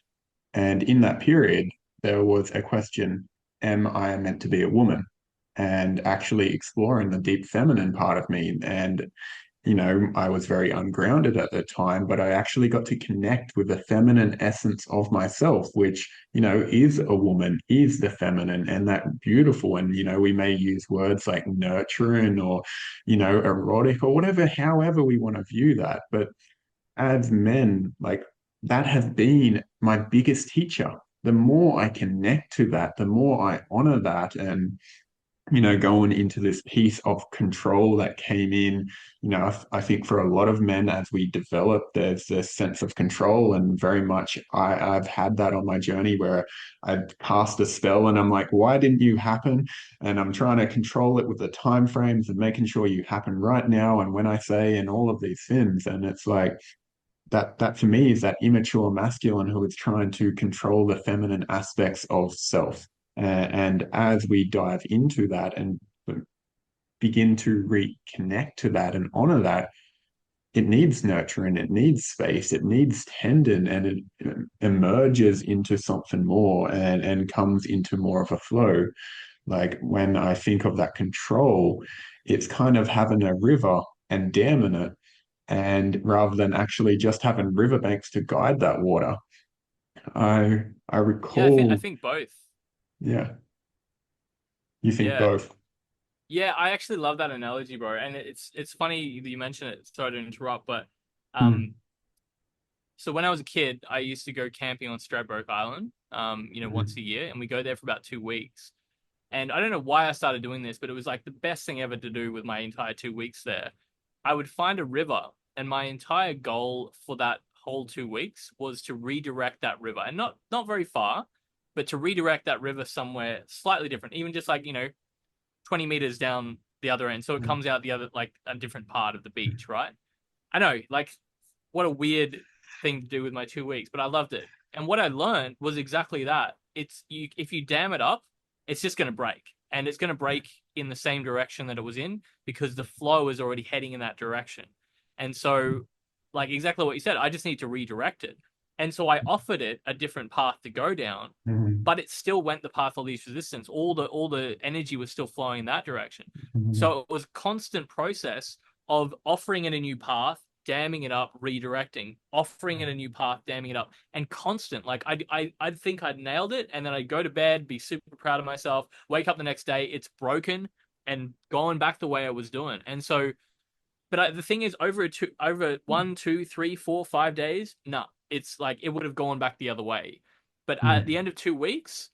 And in that period, there was a question, am I meant to be a woman? And actually exploring the deep feminine part of me. And I was very ungrounded at the time, but I actually got to connect with the feminine essence of myself, which, is a woman, is the feminine and that beautiful. And, we may use words like nurturing or, erotic or whatever, however we want to view that. But as men, like that has been my biggest teacher. The more I connect to that, the more I honor that. And going into this piece of control that came in, I think for a lot of men, as we develop, there's this sense of control. And very much I've had that on my journey where I'd cast a spell and I'm like, why didn't you happen? And I'm trying to control it with the time frames and making sure you happen right now. And when I say, and all of these things, and it's like, that for me is that immature masculine who is trying to control the feminine aspects of self. And as we dive into that and begin to reconnect to that and honor that, it needs nurturing, it needs space, it needs tendon, and it emerges into something more and comes into more of a flow. Like when I think of that control, it's kind of having a river and damming it, and rather than actually just having riverbanks to guide that water. I Yeah, I recall, think both. yeah, you think Yeah. both. Yeah, I actually love that analogy, bro. And it's funny that you mention it. Sorry to interrupt, but Mm, um so when I was a kid, I used to go camping on Stradbroke Island, once mm, a year, and we go there for about 2 weeks. And I don't know why I started doing this, but it was like the best thing ever to do with my entire 2 weeks there. I would find a river, and my entire goal for that whole 2 weeks was to redirect that river, and not very far, but to redirect that river somewhere slightly different, even just like 20 meters down the other end, so it mm, comes out the other like a different part of the beach, right? I know, like, what a weird thing to do with my 2 weeks, but I loved it. And what I learned was exactly that. It's you if you dam it up, it's just going to break, and it's going to break in the same direction that it was in because the flow is already heading in that direction. And so, like exactly what you said, I just need to redirect it. And so I offered it a different path to go down, mm, but it still went the path of least resistance. All the energy was still flowing in that direction. mm, So it was a constant process of offering it a new path, damming it up, redirecting, offering it a new path, damming it up, and constant. Like I'd think I'd nailed it, and then I'd go to bed, be super proud of myself, wake up the next day, it's broken and going back the way I was doing. And so, but the thing is, over 1, 2, 3, 4, 5 days, no, it's like it would have gone back the other way. But at the mm, end of 2 weeks,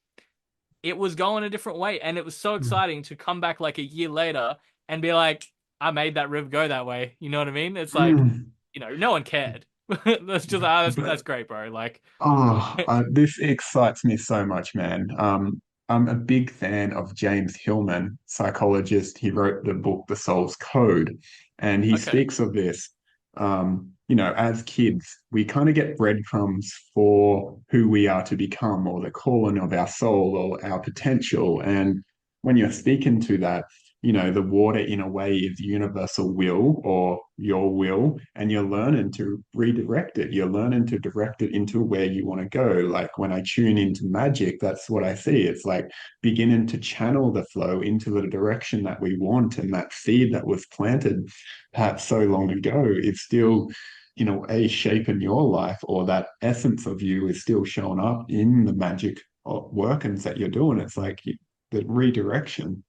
it was going a different way, and it was so mm, exciting to come back like a year later and be like, I made that river go that way. You know what I mean? It's like, mm. no one cared. That's just that's But great, bro. Like, this excites me so much, man. I'm a big fan of James Hillman, psychologist. He wrote the book The Soul's Code, and he okay, speaks of this. As kids, we kind of get breadcrumbs for who we are to become, or the calling of our soul, or our potential. And when you're speaking to that, the water in a way is universal will or your will, and you're learning to redirect it. You're learning to direct it into where you want to go. Like when I tune into Magick, that's what I see. It's like beginning to channel the flow into the direction that we want. And that seed that was planted perhaps so long ago is still, shape in your life, or that essence of you is still showing up in the magic workings that you're doing. It's like the redirection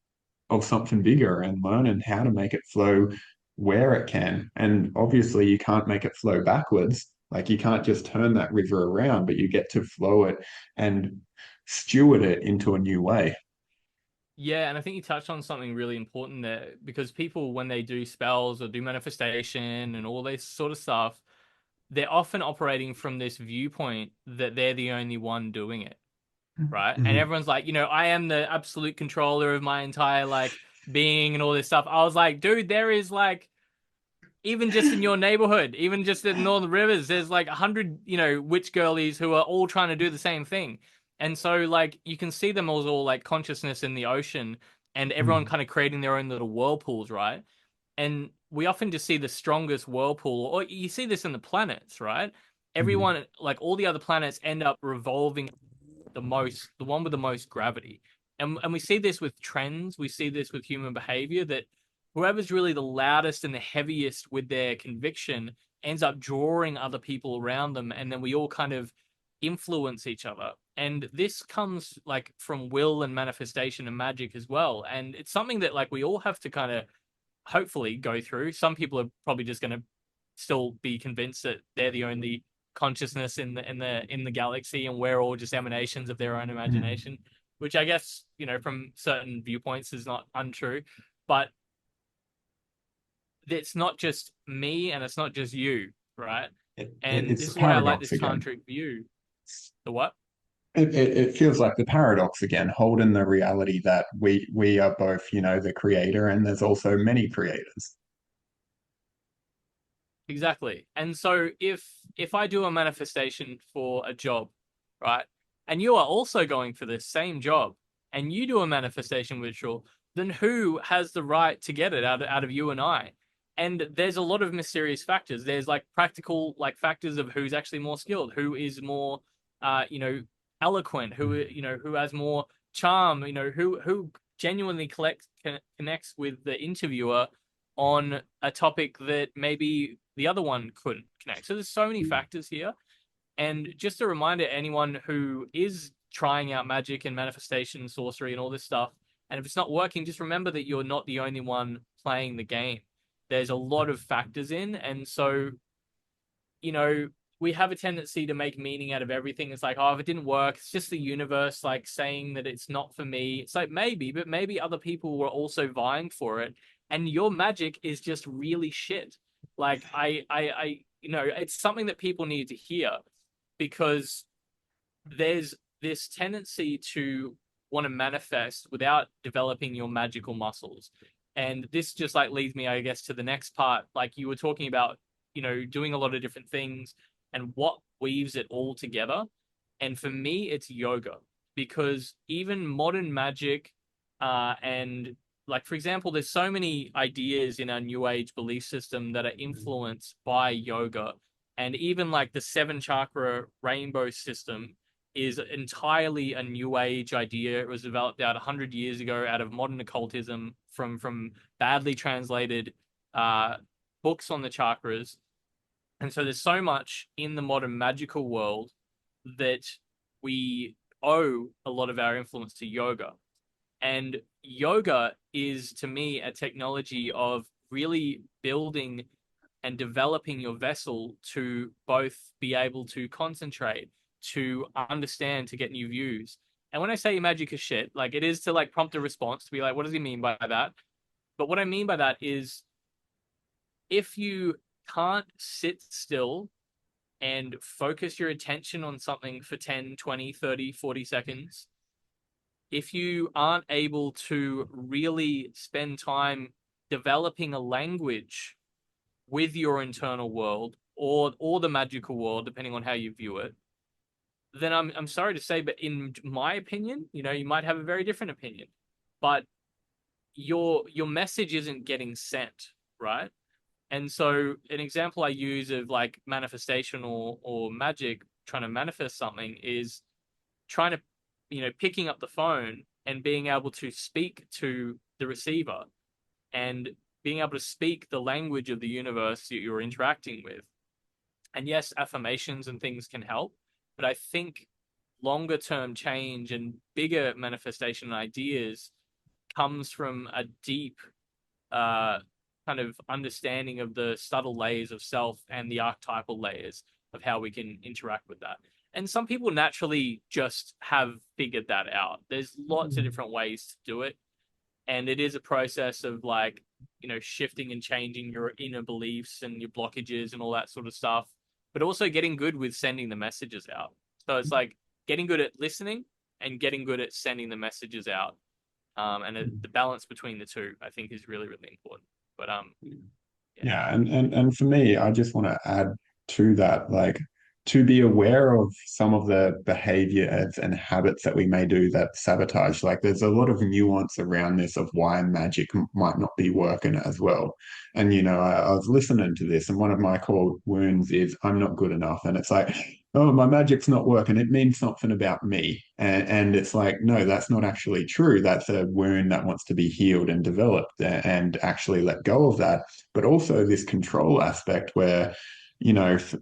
of something bigger and learning how to make it flow where it can. And obviously, you can't make it flow backwards. Like you can't just turn that river around, but you get to flow it and steward it into a new way. yeah, and I think you touched on something really important there because people, when they do spells or do manifestation and all this sort of stuff, they're often operating from this viewpoint that they're the only one doing it, right? And Mhm. everyone's like, I am the absolute controller of my entire like being and all this stuff. I was like, dude, there is like even just in your neighborhood, even just in Northern Rivers, there's like 100, witch girlies who are all trying to do the same thing. And so like you can see them as all like consciousness in the ocean and everyone Mhm. kind of creating their own little whirlpools, right? And we often just see the strongest whirlpool, or you see this in the planets, right? Mhm. Everyone, like all the other planets, end up revolving the one with the most gravity. And we see this with trends, we see this with human behavior that whoever's really the loudest and the heaviest with their conviction ends up drawing other people around them, and then we all kind of influence each other. And this comes like from will and manifestation and magic as well. And it's something that like we all have to kind of hopefully go through. Some people are probably just going to still be convinced that they're the only consciousness in the galaxy, and we're all just emanations of their own Mhm. imagination, which I guess from certain viewpoints is not untrue, but it's not just me and it's not just you, right? And It's this the is why I like paradox this again. tantric view. The what? It feels like the paradox again, holding the reality that we are both, the creator, and there's also many creators. Exactly. And so if I do a manifestation for a job, right, and you are also going for the same job, and you do a manifestation ritual, then who has the right to get it out of you and I? And there's a lot of mysterious factors. There's like practical like factors of who's actually more skilled, who is more eloquent, who has more charm, who genuinely connects with the interviewer on a topic that maybe the other one couldn't connect. So there's so many factors here. And just a reminder, anyone who is trying out magic and manifestation and sorcery and all this stuff, and if it's not working, just remember that you're not the only one playing the game. There's a lot of factors in, and so we have a tendency to make meaning out of everything. It's like, oh, if it didn't work, it's just the universe like saying that it's not for me. It's like maybe, but maybe other people were also vying for it, and your magic is just really shit. Like it's something that people need to hear because there's this tendency to want to manifest without developing your magical muscles. And this just like leads me, I guess, to the next part. Like you were talking about, doing a lot of different things and what weaves it all together. And for me, it's yoga because even modern magic, and like, for example, there's so many ideas in our new age belief system that are influenced by yoga. And even like the seven chakra rainbow system is entirely a new age idea. It was developed out 100 years ago out of modern occultism from badly translated books on the chakras. And so there's so much in the modern magical world that we owe a lot of our influence to yoga. And yoga is, to me, a technology of really building and developing your vessel to both be able to concentrate, to understand, to get new views. And when I say magic is shit, like it is to like prompt a response to be like, what does he mean by that? But what I mean by that is if you can't sit still and focus your attention on something for 10, 20, 30, 40 seconds, if you aren't able to really spend time developing a language with your internal world or the magical world, depending on how you view it, then I'm sorry to say, but in my opinion, you might have a very different opinion, but your message isn't getting sent, right? And so an example I use of like manifestation or magic trying to manifest something is trying to, picking up the phone and being able to speak to the receiver and being able to speak the language of the universe that you're interacting with. And yes, affirmations and things can help, but I think longer term change and bigger manifestation ideas comes from a deep uh, kind of understanding of the subtle layers of self and the archetypal layers of how we can interact with that. And some people naturally just have figured that out. There's lots of different ways to do it. And it is a process of like, shifting and changing your inner beliefs and your blockages and all that sort of stuff, but also getting good with sending the messages out. So it's like getting good at listening and getting good at sending the messages out. The balance between the two, I think, is really, really important. But yeah. Yeah, and for me, I just want to add to that, like to be aware of some of the behaviors and habits that we may do that sabotage. Like there's a lot of nuance around this of why magic might not be working as well. And I was listening to this, and one of my core wounds is I'm not good enough, and it's like, oh, my magic's not working. It means something about me, and it's like, no, that's not actually true. That's a wound that wants to be healed and developed, and actually let go of that, but also this control aspect where,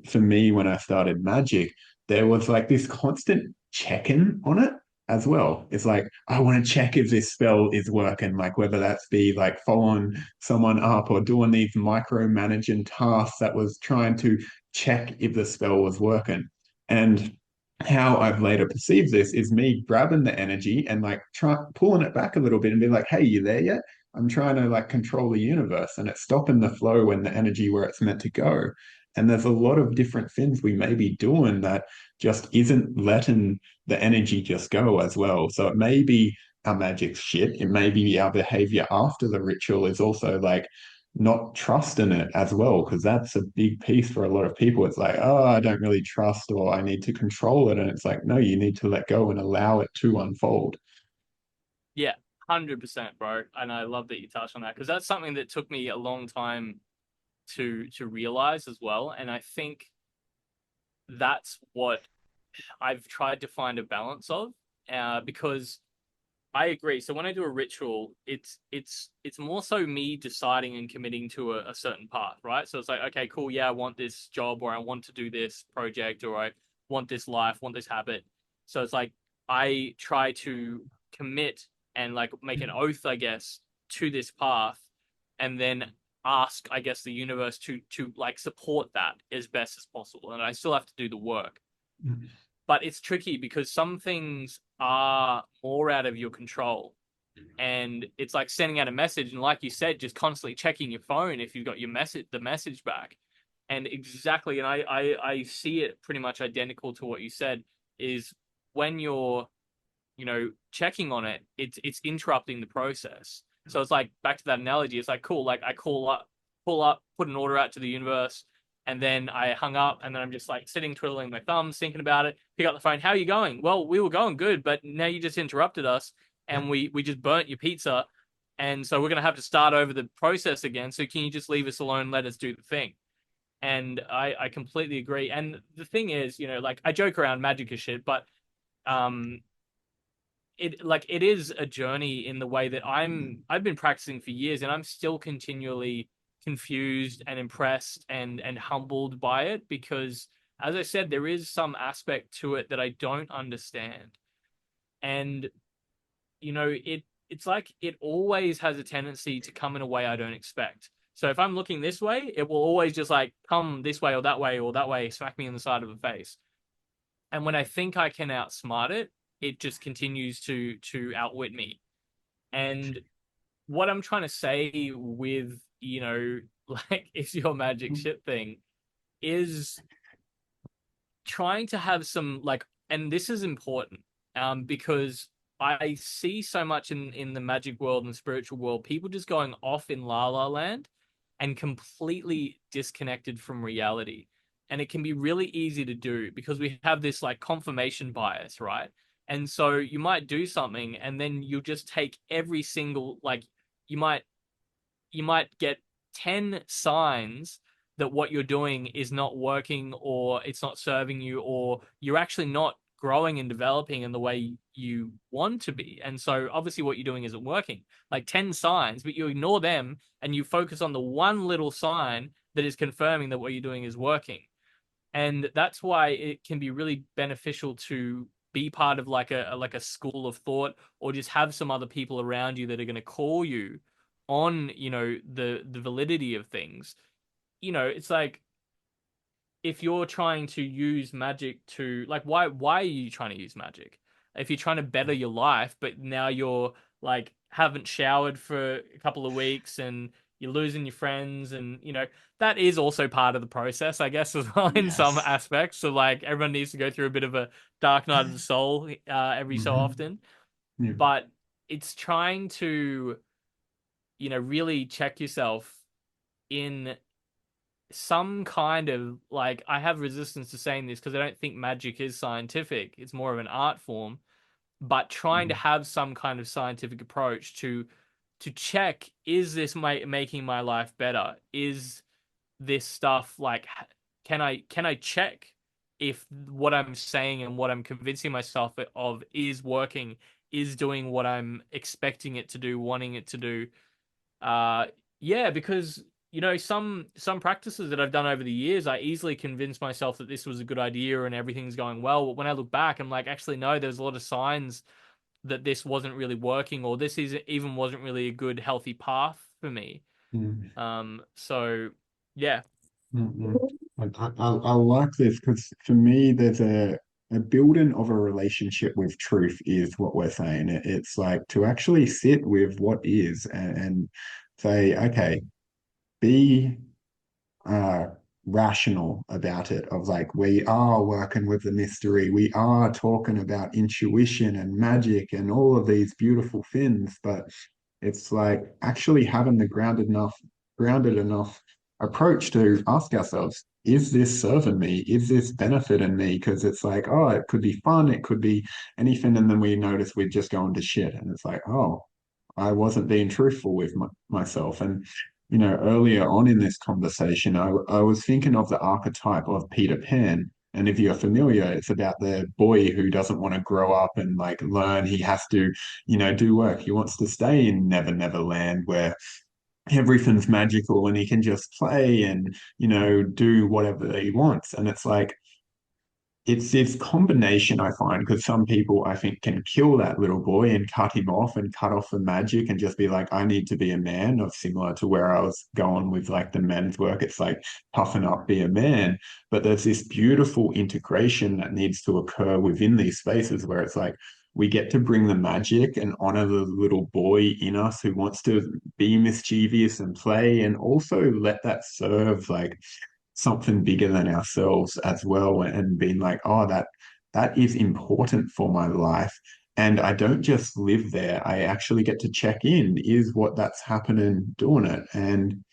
for me, when I started magic, there was like this constant check-in on it as well. It's like, I want to check if this spell is working, like whether that's be like following someone up or doing these micromanaging tasks that was trying to check if the spell was working. And how I've later perceived this is me grabbing the energy and like pulling it back a little bit and being like, hey, you there yet? I'm trying to like control the universe, and it's stopping the flow and the energy where it's meant to go. And there's a lot of different things we may be doing that just isn't letting the energy just go as well. So it may be our magic shit. It may be our behavior after the ritual is also like not trust in it as well, because that's a big piece for a lot of people. It's like, oh, I don't really trust, or I need to control it. And it's like, no, you need to let go and allow it to unfold. Yeah, 100%, bro. And I love that you touched on that because that's something that took me a long time to realize as well. And I think that's what I've tried to find a balance of, because I agree. So when I do a ritual, it's more so me deciding and committing to a certain path, right? So it's like, okay, cool, yeah, I want this job, or I want to do this project, or I want this life, want this habit. So it's like I try to commit and like make an oath, I guess, to this path, and then ask, I guess, the universe to like support that as best as possible. And I still have to do the work, but it's tricky because some things are more out of your control, and it's like sending out a message, and like you said, just constantly checking your phone if you've got your message, the message back. And exactly, and I see it pretty much identical to what you said, is when you're, checking on it, it's interrupting the process. So it's like back to that analogy. It's like cool, like I call up, put an order out to the universe, and then I hung up, and then I'm just like sitting twiddling my thumbs, thinking about it. Pick up the phone. How are you going? Well, we were going good, but now you just interrupted us, and we just burnt your pizza, and so we're gonna have to start over the process again. So can you just leave us alone? Let us do the thing. And I completely agree. And the thing is, like I joke around magic as shit, but um it is a journey in the way that I've been practicing for years, and I'm still continually confused and impressed and humbled by it, because as I said, there is some aspect to it that I don't understand. And it's like it always has a tendency to come in a way I don't expect. So if I'm looking this way, it will always just like come this way or that way, smack me in the side of the face. And when I think I can outsmart it, it just continues to outwit me. And what I'm trying to say with, like it's your magic shit thing, is trying to have some like, and this is important, because I see so much in the magic world and the spiritual world, people just going off in la la land and completely disconnected from reality. And it can be really easy to do because we have this like confirmation bias, right? And so you might do something, and then you'll just take every single, like, you might you might get 10 signs that what you're doing is not working, or it's not serving you, or you're actually not growing and developing in the way you want to be. And so obviously what you're doing isn't working. Like 10 signs, but you ignore them and you focus on the one little sign that is confirming that what you're doing is working. And that's why it can be really beneficial to be part of like a school of thought, or just have some other people around you that are going to call you on the validity of things. It's like if you're trying to use magic to, like, why are you trying to use magic? If you're trying to better your life, but now you're like haven't showered for a couple of weeks, and you're losing your friends, and that is also part of the process, I guess, as well, in some Yes. aspects. So like everyone needs to go through a bit of a dark night of the soul every so Hmm. often. Yeah. But it's trying to really check yourself in some kind of, like, I have resistance to saying this because I don't think magic is scientific. It's more of an art form, but trying to have some kind of scientific approach to check, is this making my life better? Is this stuff like, can I check if what I'm saying and what I'm convincing myself of is working, is doing what I'm expecting it to do, wanting it to do? Uh, yeah, because some practices that I've done over the years, I easily convinced myself that this was a good idea and everything's going well. But when I look back, I'm like, actually, no, there's a lot of signs that this wasn't really working, or this is even wasn't really a good, healthy path for me. Mm. So yeah. Mm-mm. I like this because for me, there's a building of a relationship with truth is what we're saying. It's like to actually sit with what is and say, okay, be uh, rational about it. Of like, we are working with the mystery, we are talking about intuition and magic and all of these beautiful things, but it's like actually having the grounded enough grounded enough approach to ask ourselves, is this serving me? Is this benefiting me? Because it's like, oh, it could be fun, it could be anything, and then we notice we're just going to shit, and it's like, oh, I wasn't being truthful with myself. And earlier on in this conversation, I was thinking of the archetype of Peter Pan. And if you're familiar, it's about the boy who doesn't want to grow up and like learn. He has to, do work. He wants to stay in Never Never Land where everything's magical and he can just play and, do whatever he wants. And it's like, it's this combination I find because some people I think can kill that little boy and cut him off and cut off the magic and just be like, I need to be a man, or similar to where I was going with like the men's work. It's like toughen up, be a man. But there's this beautiful integration that needs to occur within these spaces where it's like we get to bring the magic and honor the little boy in us who wants to be mischievous and play, and also let that serve like something bigger than ourselves as well, and being like, oh, that is important for my life. And I don't just live there. I actually get to check in. Is what that's happening doing it? And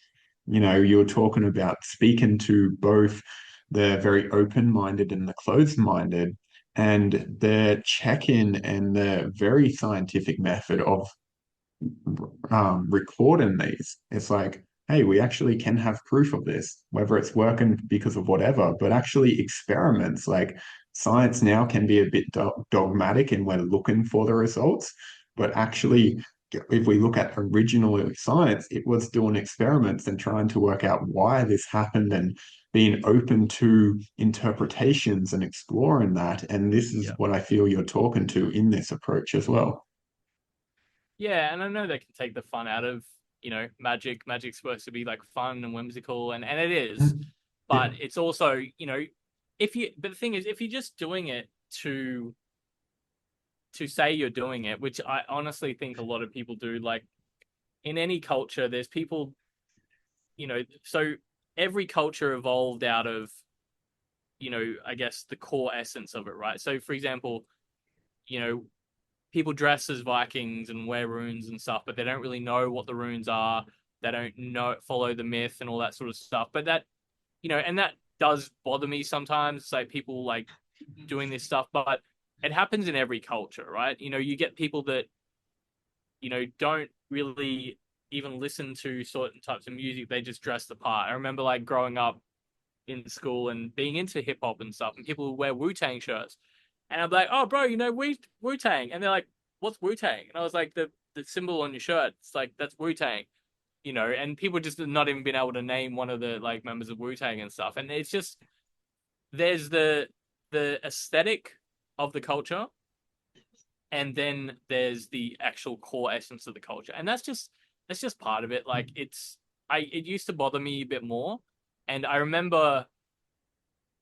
you're talking about speaking to both the very open-minded and the closed-minded, and the check-in and the very scientific method of recording these. It's like, hey, we actually can have proof of this, whether it's working because of whatever, but actually experiments like science now can be a bit dogmatic and we're looking for the results. But actually, if we look at original science, it was doing experiments and trying to work out why this happened and being open to interpretations and exploring that. And this is Yeah. what I feel you're talking to in this approach as well. Yeah, and I know they can take the fun out of, magic. Magic's supposed to be like fun and whimsical, and it is, but Yeah. it's also, if you but the thing is, if you're just doing it to say you're doing it, which I honestly think a lot of people do, like in any culture, there's people, so every culture evolved out of, I guess the core essence of it, right? So for example, you know, people dress as Vikings and wear runes and stuff, but they don't really know what the runes are. They don't know follow the myth and all that sort of stuff. But that, and that does bother me sometimes. It's like people like doing this stuff, but it happens in every culture, right? You get people that, don't really even listen to certain types of music. They just dress the part. I remember like growing up in school and being into hip hop and stuff, and people would wear Wu-Tang shirts. And I'm like, oh, bro, Wu-Tang. And they're like, what's Wu-Tang? And I was like, the symbol on your shirt. It's like, that's Wu-Tang, and people just not even been able to name one of the like members of Wu-Tang and stuff. And it's just, there's the aesthetic of the culture, and then there's the actual core essence of the culture. And that's just part of it. Like it used to bother me a bit more. And I remember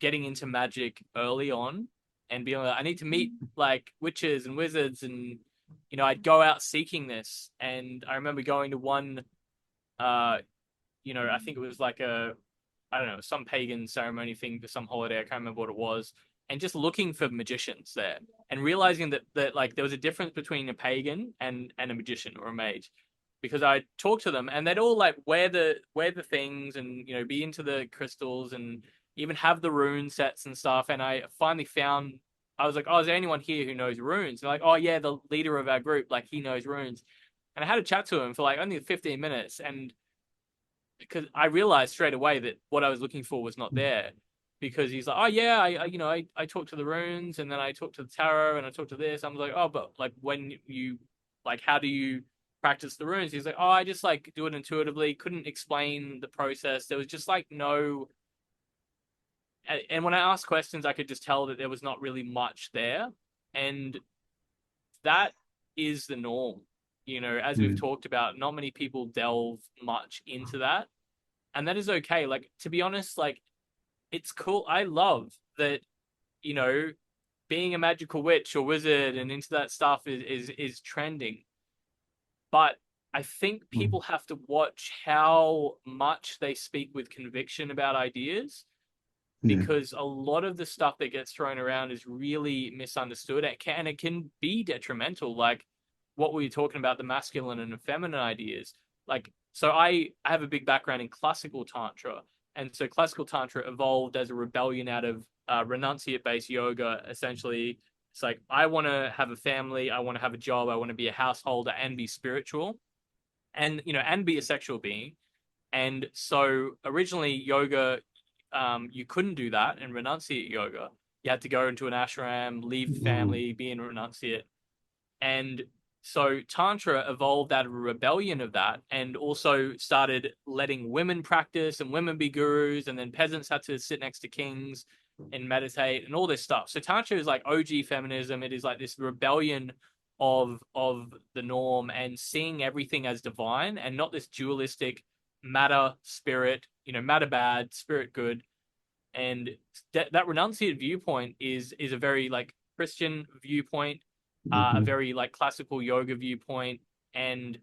getting into magic early on and being like, I need to meet like witches and wizards, and I'd go out seeking this. And I remember going to one, I think it was like I don't know, some pagan ceremony thing for some holiday. I can't remember what it was, and just looking for magicians there, and realizing that like there was a difference between a pagan and a magician or a mage, because I talked to them and they'd all like wear the things and be into the crystals and even have the rune sets and stuff. And I finally found, I was like, oh, is there anyone here who knows runes? They're like, oh yeah, the leader of our group, like he knows runes. And I had a chat to him for like only 15 minutes, and because I realized straight away that what I was looking for was not there. Because he's like, oh yeah, I talked to the runes, and then I talked to the tarot, and I talked to this. I'm like, oh, but like when you like, how do you practice the runes? He's like, oh, I just like do it intuitively. Couldn't explain the process. There was just like no. And when I asked questions, I could just tell that there was not really much there, and that is the norm. As we've Mm. talked about, not many people delve much into that, and that is okay. Like, to be honest, like it's cool. I love that, you know, being a magical witch or wizard and into that stuff is trending. But I think Mm. people have to watch how much they speak with conviction about ideas, Yeah. because a lot of the stuff that gets thrown around is really misunderstood. It can be detrimental. Like what we were talking about, the masculine and the feminine ideas. Like So I have a big background in classical tantra, and so classical tantra evolved as a rebellion out of renunciate-based yoga. Essentially, it's like I want to have a family, I want to have a job, I want to be a householder and be spiritual, and and be a sexual being. And so originally yoga, you couldn't do that in renunciate yoga. You had to go into an ashram, leave Mm, family, be in renunciate. And so Tantra evolved out of a rebellion of that and also started letting women practice and women be gurus. And then peasants had to sit next to kings and meditate and all this stuff. So Tantra is like OG feminism. It is like this rebellion of the norm and seeing everything as divine and not this dualistic matter, spirit, matter bad, spirit good. And that renunciate viewpoint is a very like Christian viewpoint, a mhm, very like classical yoga viewpoint, and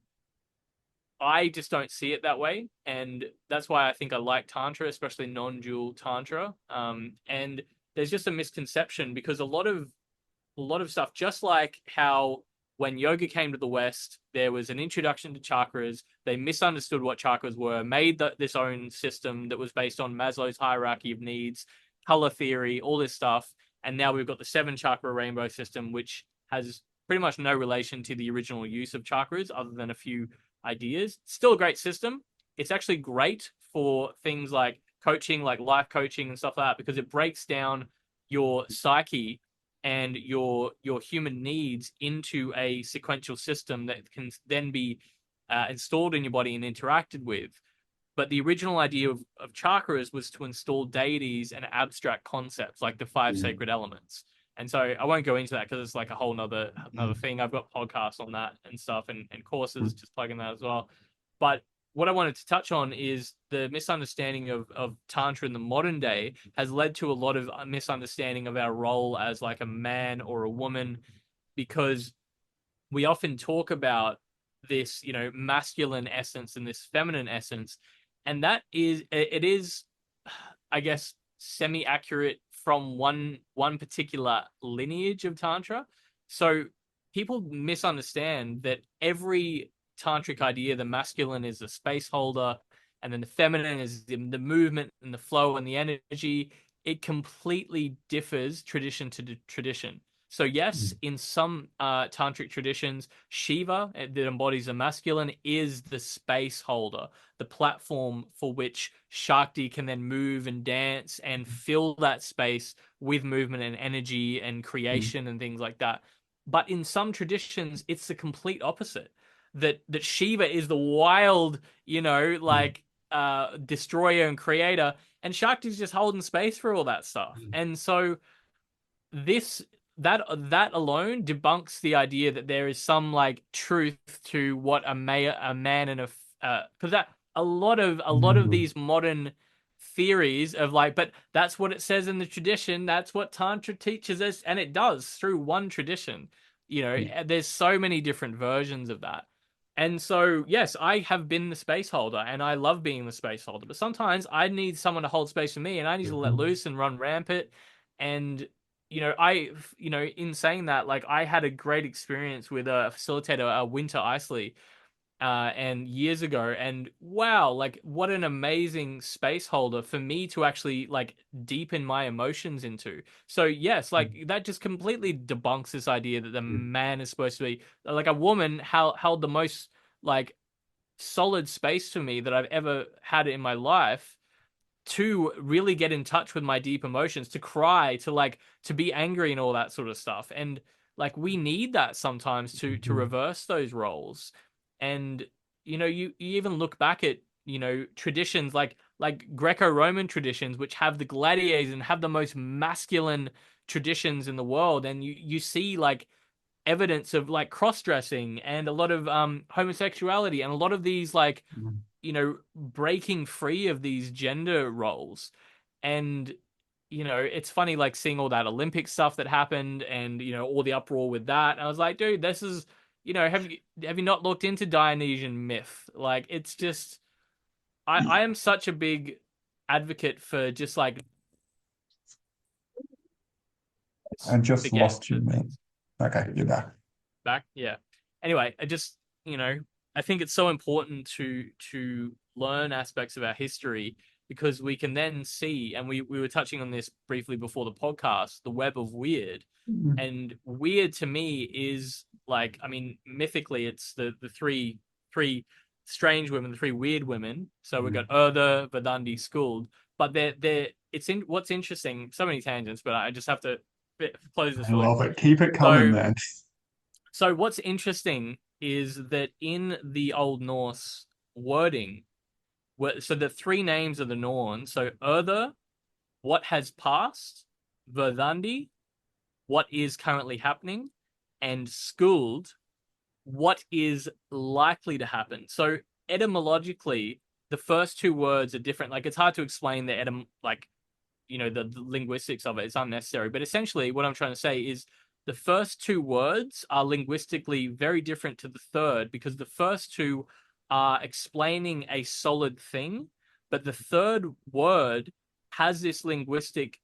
I just don't see it that way, and that's why I think I like tantra, especially non-dual tantra. And there's just a misconception because a lot of stuff, just like how when yoga came to the West, there was an introduction to chakras. They misunderstood what chakras were, made this own system that was based on Maslow's hierarchy of needs, color theory, all this stuff. And now we've got the seven chakra rainbow system, which has pretty much no relation to the original use of chakras other than a few ideas. Still a great system. It's actually great for things like coaching, like life coaching and stuff like that, because it breaks down your psyche and your human needs into a sequential system that can then be installed in your body and interacted with. But the original idea of chakras was to install deities and abstract concepts like the five mm, sacred elements. And so I won't go into that because it's like a whole another mm, thing. I've got podcasts on that and stuff and courses mm, just plugging that as well. But what I wanted to touch on is the misunderstanding of Tantra in the modern day has led to a lot of misunderstanding of our role as like a man or a woman because we often talk about this, masculine essence and this feminine essence, and that is it is, I guess, semi-accurate from one particular lineage of tantra. So people misunderstand that every tantric idea, the masculine is the space holder, and then the feminine is the movement and the flow and the energy. It completely differs tradition to tradition. So yes, mm, in some tantric traditions, Shiva, that embodies the masculine, is the space holder, the platform for which Shakti can then move and dance and fill that space with movement and energy and mm, creation and things like that. But in some traditions, it's the complete opposite. That Shiva is the wild, mm, like destroyer and creator, and Shakti's just holding space for all that stuff. mm, And so this that alone debunks the idea that there is some like truth to what a man and because that a lot of mm, these modern theories of like, but that's what it says in the tradition, that's what tantra teaches us, and it does through one tradition. mm, There's so many different versions of that. And so yes, I have been the space holder and I love being the space holder, but sometimes I need someone to hold space for me and I need to let mhm, loose and run rampant. And in saying that, like I had a great experience with a facilitator, Winter Isley, and years ago, and wow, like what an amazing space holder for me to actually like deepen my emotions into. So yes, like that just completely debunks this idea that the mm, man is supposed to be like a woman held the most like solid space for me that I've ever had in my life to really get in touch with my deep emotions, to cry, to be angry and all that sort of stuff. And like we need that sometimes to mhm, reverse those roles. And you even look back at, traditions like Greco-Roman traditions, which have the gladiators and have the most masculine traditions in the world, and you see like evidence of like cross-dressing and a lot of homosexuality and a lot of these like mm, breaking free of these gender roles. And it's funny like seeing all that Olympic stuff that happened and all the uproar with that. And I was like, dude, this is, have you not looked into Dionysian myth? Like it's just I am such a big advocate for just like I just again lost you, for man. things Okay, you're back. back. Yeah. Anyway, I just, you know, I think it's so important to learn aspects of our history because we can then see, and we were touching on this briefly before the podcast, the web of Wyrd. Mm. And Wyrd to me is like, I mean, mythically, it's the three strange women, the three weird women. So we've got Erdha, Verdandi, Skuld, but they're it's in what's interesting. So many tangents, but I just have to close this I really love quickly. it. Keep it coming, So man. so what's interesting is that in the Old Norse wording, so the three names of the Norn, so Erdha, what has passed, Verdandi, what is currently happening, and Skuld, what is likely to happen. So etymologically, the first two words are different. Like it's hard to explain the like the linguistics of it. It's unnecessary. But essentially, what I'm trying to say is the first two words are linguistically very different to the third because the first two are explaining a solid thing, but the third word has this linguistic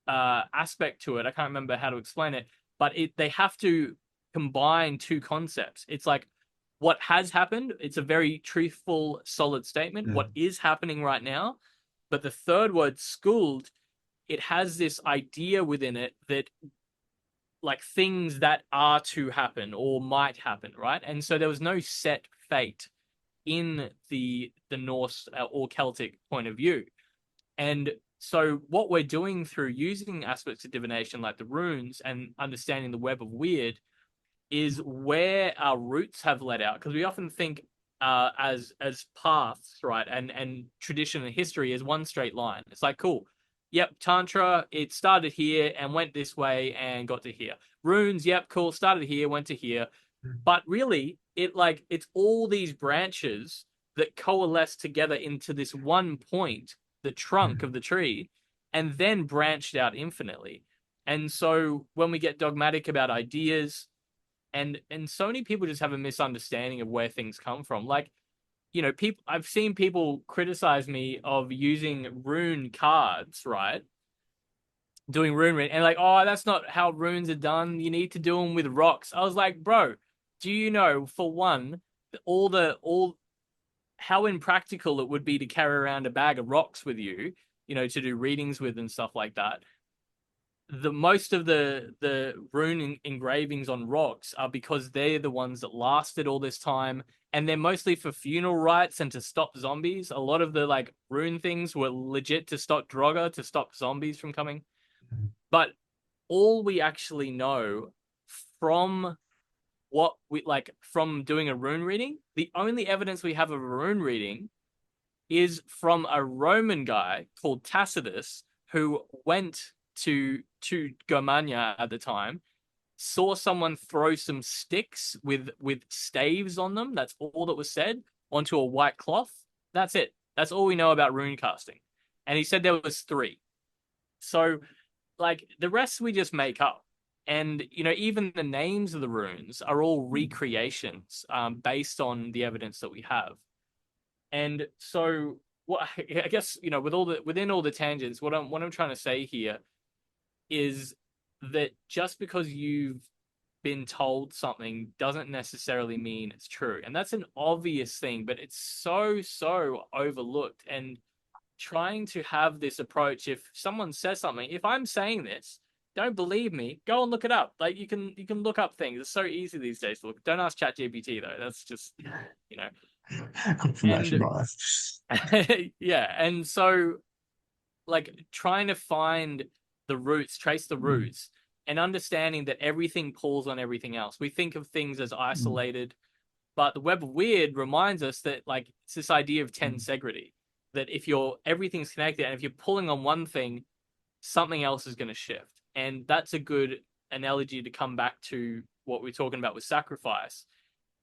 aspect to it. I can't remember how to explain it, but they have to combine two concepts. It's like what has happened. It's a very truthful, solid statement. What Mm. is happening right now, but the third word, schooled, it has this idea within it that like things that are to happen or might happen, right? And so there was no set fate in the Norse or Celtic point of view. And so what we're doing through using aspects of divination like the runes and understanding the web of Wyrd is where our roots have led out. Because we often think as paths, right, and tradition and history as one straight line. It's like, cool. Yep, Tantra, it started here and went this way and got to here. Runes, yep, cool, started here, went to here. But really, it's all these branches that coalesce together into this one point, the trunk of the tree, and then branched out infinitely. And so when we get dogmatic about ideas, and so many people just have a misunderstanding of where things come from. Like, people I've seen people criticize me of using rune cards, right? Doing rune reading and like, oh, that's not how runes are done. You need to do them with rocks. I was like, bro, do you know for one, all how impractical it would be to carry around a bag of rocks with you, to do readings with and stuff like that. The most of the rune engravings on rocks are because they're the ones that lasted all this time, and they're mostly for funeral rites and to stop zombies. A lot of the like rune things were legit to stop Draugr, to stop zombies from coming. But all we actually know from what we like from doing a rune reading, the only evidence we have of a rune reading is from a Roman guy called Tacitus who went to Germania at the time, saw someone throw some sticks with staves on them. That's all that was said onto a white cloth. That's it. That's all we know about rune casting. And he said there was three. So like the rest we just make up. And even the names of the runes are all recreations based on the evidence that we have. And so what I guess with within all the tangents, what I'm trying to say here is that just because you've been told something doesn't necessarily mean it's true. And that's an obvious thing, but it's so overlooked. And trying to have this approach, if someone says something, if I'm saying this, don't believe me, go and look it up. Like you can look up things. It's so easy these days to look. Don't ask ChatGPT though. That's just you know. Confirmation And bias. yeah, and so like trying to find the roots, trace the Mm. roots, and understanding that everything pulls on everything else. We think of things as Mm. isolated, but the web of Wyrd reminds us that like it's this idea of Mm. tensegrity, that if everything's connected and if you're pulling on one thing, something else is going to shift. And that's a good analogy to come back to what we're talking about with sacrifice.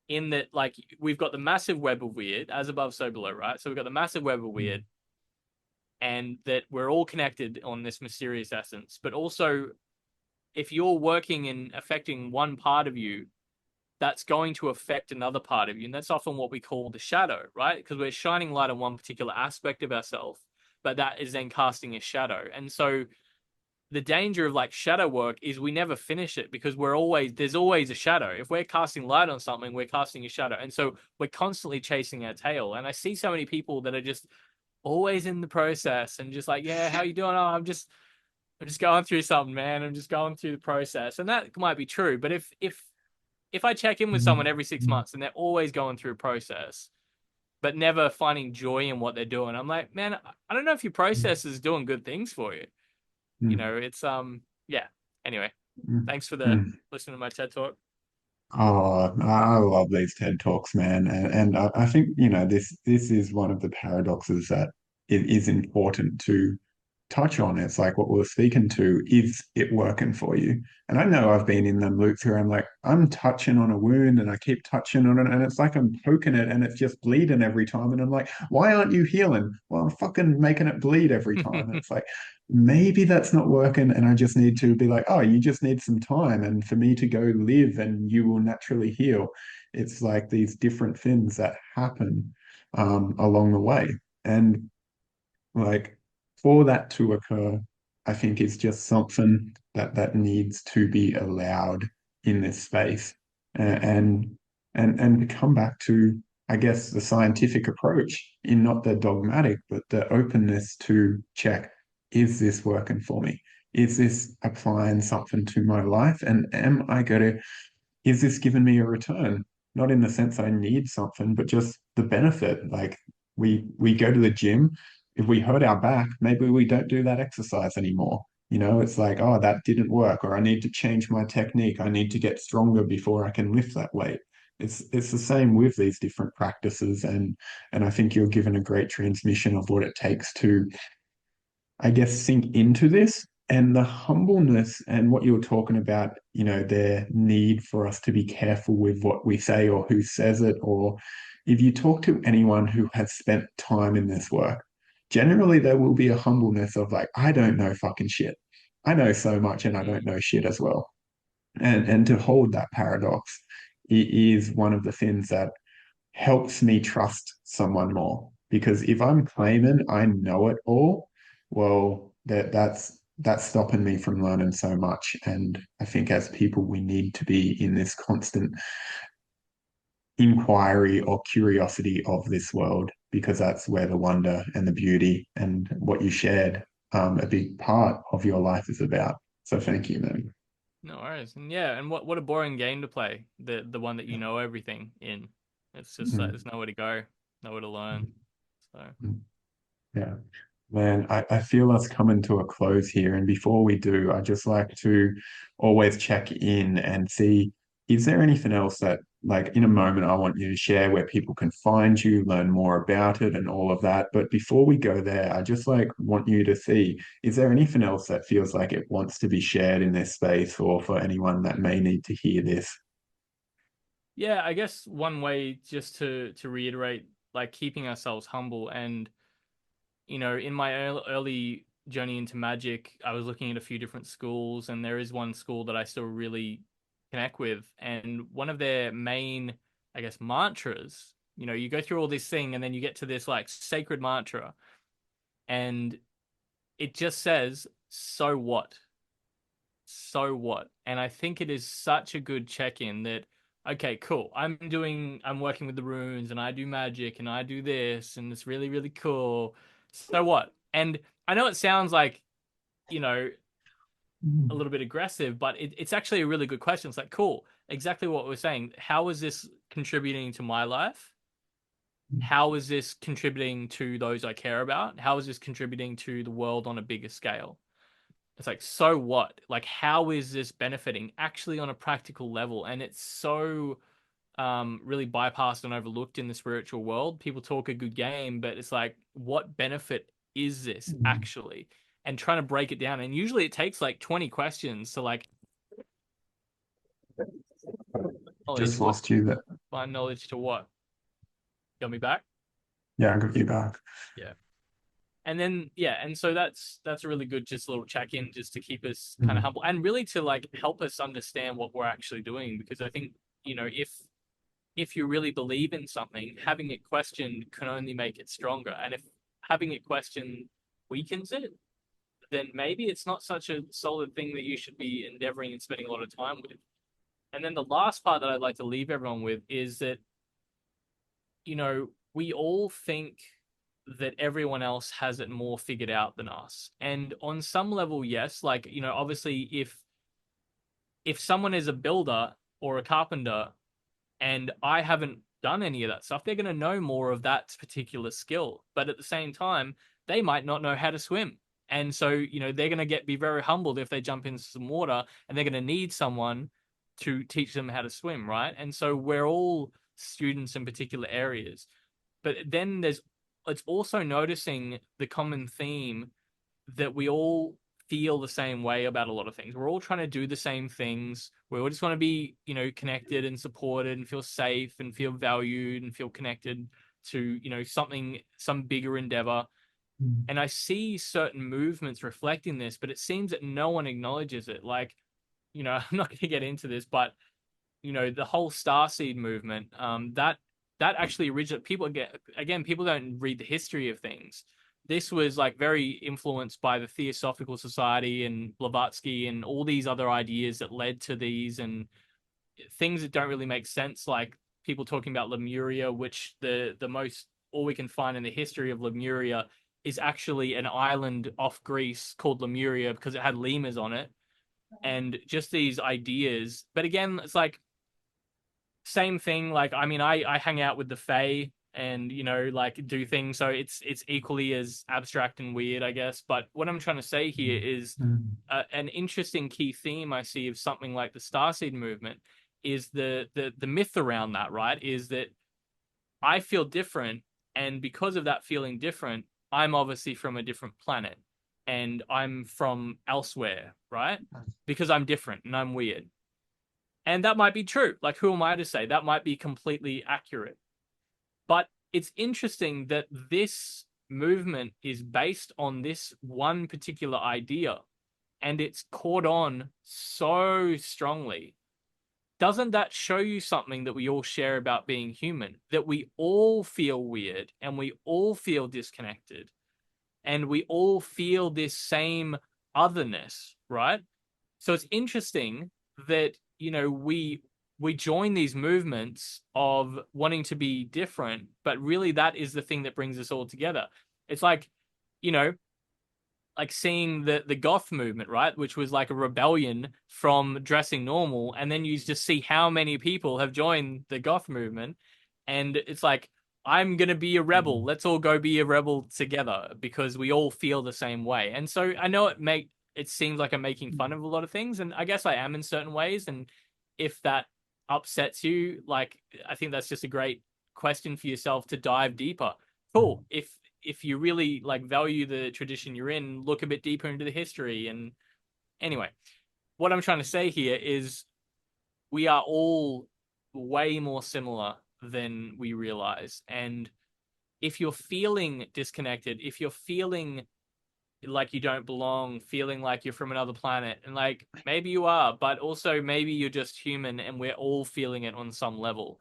In that, like, we've got the massive web of Wyrd, as above, so below, right? So we've got the massive web of Wyrd, and that we're all connected on this mysterious essence. But also, if you're working and affecting one part of you, that's going to affect another part of you. And that's often what we call the shadow, right? Because we're shining light on one particular aspect of ourselves, but that is then casting a shadow. And so the danger of like shadow work is we never finish it because there's always a shadow. If we're casting light on something, we're casting a shadow. And so we're constantly chasing our tail. And I see so many people that are just always in the process and just like, yeah, how you doing? Oh, I'm just going through something, man. I'm just going through the process. And that might be true. But if I check in with someone every 6 months and they're always going through a process, but never finding joy in what they're doing, I'm like, man, I don't know if your process is doing good things for you. It's yeah. Anyway, thanks for the listening to my TED talk. Oh, I love these TED Talks, man, and I think this is one of the paradoxes that it is important to touch on. It's like what we're speaking to, is it working for you? And I know I've been in them loops where I'm like, I'm touching on a wound and I keep touching on it, and it's like I'm poking it and it's just bleeding every time. And I'm like, why aren't you healing? Well, I'm fucking making it bleed every time. And it's like, maybe that's not working. And I just need to be like, oh, you just need some time. And for me to go live and you will naturally heal. It's like these different things that happen along the way. And like for that to occur, I think is just something that needs to be allowed in this space. And and to come back to, I guess, the scientific approach in not the dogmatic, but the openness to check, is this working for me? Is this applying something to my life? And am I going to is this giving me a return? Not in the sense I need something, but just the benefit. Like we go to the gym. If we hurt our back, maybe we don't do that exercise anymore. It's like, oh, that didn't work, or I need to change my technique. I need to get stronger before I can lift that weight. It's the same with these different practices, and I think you're given a great transmission of what it takes to, I guess, sink into this, and the humbleness and what you were talking about, their need for us to be careful with what we say or who says it, or if you talk to anyone who has spent time in this work, generally there will be a humbleness of like, I don't know fucking shit. I know so much and I don't know shit as well. And to hold that paradox is one of the things that helps me trust someone more. Because if I'm claiming I know it all, well, that's stopping me from learning so much. And I think as people, we need to be in this constant inquiry or curiosity of this world, because that's where the wonder and the beauty and what you shared, a big part of your life is about. So thank you, man. No worries. And yeah, and what a boring game to play. The one that you know everything in. It's just like Mm, there's nowhere to go, nowhere to learn. So mm, yeah. Man, I feel us coming to a close here. And before we do, I just like to always check in and see, is there anything else that, like, in a moment, I want you to share where people can find you, learn more about it, and all of that. But before we go there, I just like want you to see, is there anything else that feels like it wants to be shared in this space, or for anyone that may need to hear this? yeah, I guess one way just to reiterate, like keeping ourselves humble and in my early journey into magic, I was looking at a few different schools, and there is one school that I still really connect with. And one of their main, I guess, mantras, you go through all this thing, and then you get to this like sacred mantra, and it just says, so what? So what? And I think it is such a good check in that, okay, cool. I'm working with the runes and I do magic and I do this and it's really, really cool. So what? And I know it sounds like, you know, a little bit aggressive, but it's actually a really good question. It's like, cool, exactly what we're saying. How is this contributing to my life? How is this contributing to those I care about? How is this contributing to the world on a bigger scale? It's like, so what? Like, how is this benefiting actually on a practical level? And it's so really bypassed and overlooked in the spiritual world. People talk a good game, but it's like, what benefit is this actually? And trying to break it down. And usually it takes like 20 questions to like knowledge. Just What lost you there. find knowledge to what? Got me back? Yeah, I got you back. Yeah. And then yeah, and so that's a really good just little check in just to keep us kind of Mm, humble and really to like help us understand what we're actually doing because I think if you really believe in something, having it questioned can only make it stronger. And if having it questioned weakens it, then maybe it's not such a solid thing that you should be endeavoring and spending a lot of time with. And then the last part that I'd like to leave everyone with is that, we all think that everyone else has it more figured out than us. And on some level, yes, like, obviously if someone is a builder or a carpenter and I haven't done any of that stuff, they're going to know more of that particular skill. But at the same time, they might not know how to swim. And so, they're going to be very humbled if they jump into some water and they're going to need someone to teach them how to swim, right? And so we're all students in particular areas. But then it's also noticing the common theme that we all feel the same way about a lot of things. We're all trying to do the same things. We all just want to be, connected and supported and feel safe and feel valued and feel connected to, some bigger endeavor. Mm. And I see certain movements reflecting this, but it seems that no one acknowledges it. Like, I'm not going to get into this, but the whole starseed movement, that actually originated. People don't read the history of things. This was like very influenced by the Theosophical Society and Blavatsky and all these other ideas that led to these, and things that don't really make sense, like people talking about Lemuria, which the most all we can find in the history of Lemuria is actually an island off Greece called Lemuria because it had lemurs on it, and just these ideas. But again, it's like same thing. Like, I mean, I hang out with the Fae and like do things, so it's equally as abstract and weird, I guess. But what I'm trying to say here is Mm. an interesting key theme I see of something like the Starseed movement is the myth around that, right? Is that I feel different, and because of that feeling different, I'm obviously from a different planet, and I'm from elsewhere, right? Because I'm different and I'm weird. And that might be true. Like, who am I to say? That might be completely accurate. But it's interesting that this movement is based on this one particular idea and it's caught on so strongly. Doesn't that show you something that we all share about being human? That we all feel weird and we all feel disconnected and we all feel this same otherness, right? So it's interesting that, we join these movements of wanting to be different, but really that is the thing that brings us all together. It's like, you know, like seeing the goth movement, right? Which was like a rebellion from dressing normal. And then you just see how many people have joined the goth movement. And it's like, I'm going to be a rebel. Mm. Let's all go be a rebel together because we all feel the same way. And so I know it seems like I'm making fun of a lot of things. And I guess I am in certain ways. And if that upsets you, like, I think that's just a great question for yourself to dive deeper. Cool. If you really like value the tradition you're in, look a bit deeper into the history. And anyway, what I'm trying to say here is we are all way more similar than we realize. And if you're feeling disconnected, if you're feeling like you don't belong, feeling like you're from another planet, and like maybe you are, but also maybe you're just human and we're all feeling it on some level.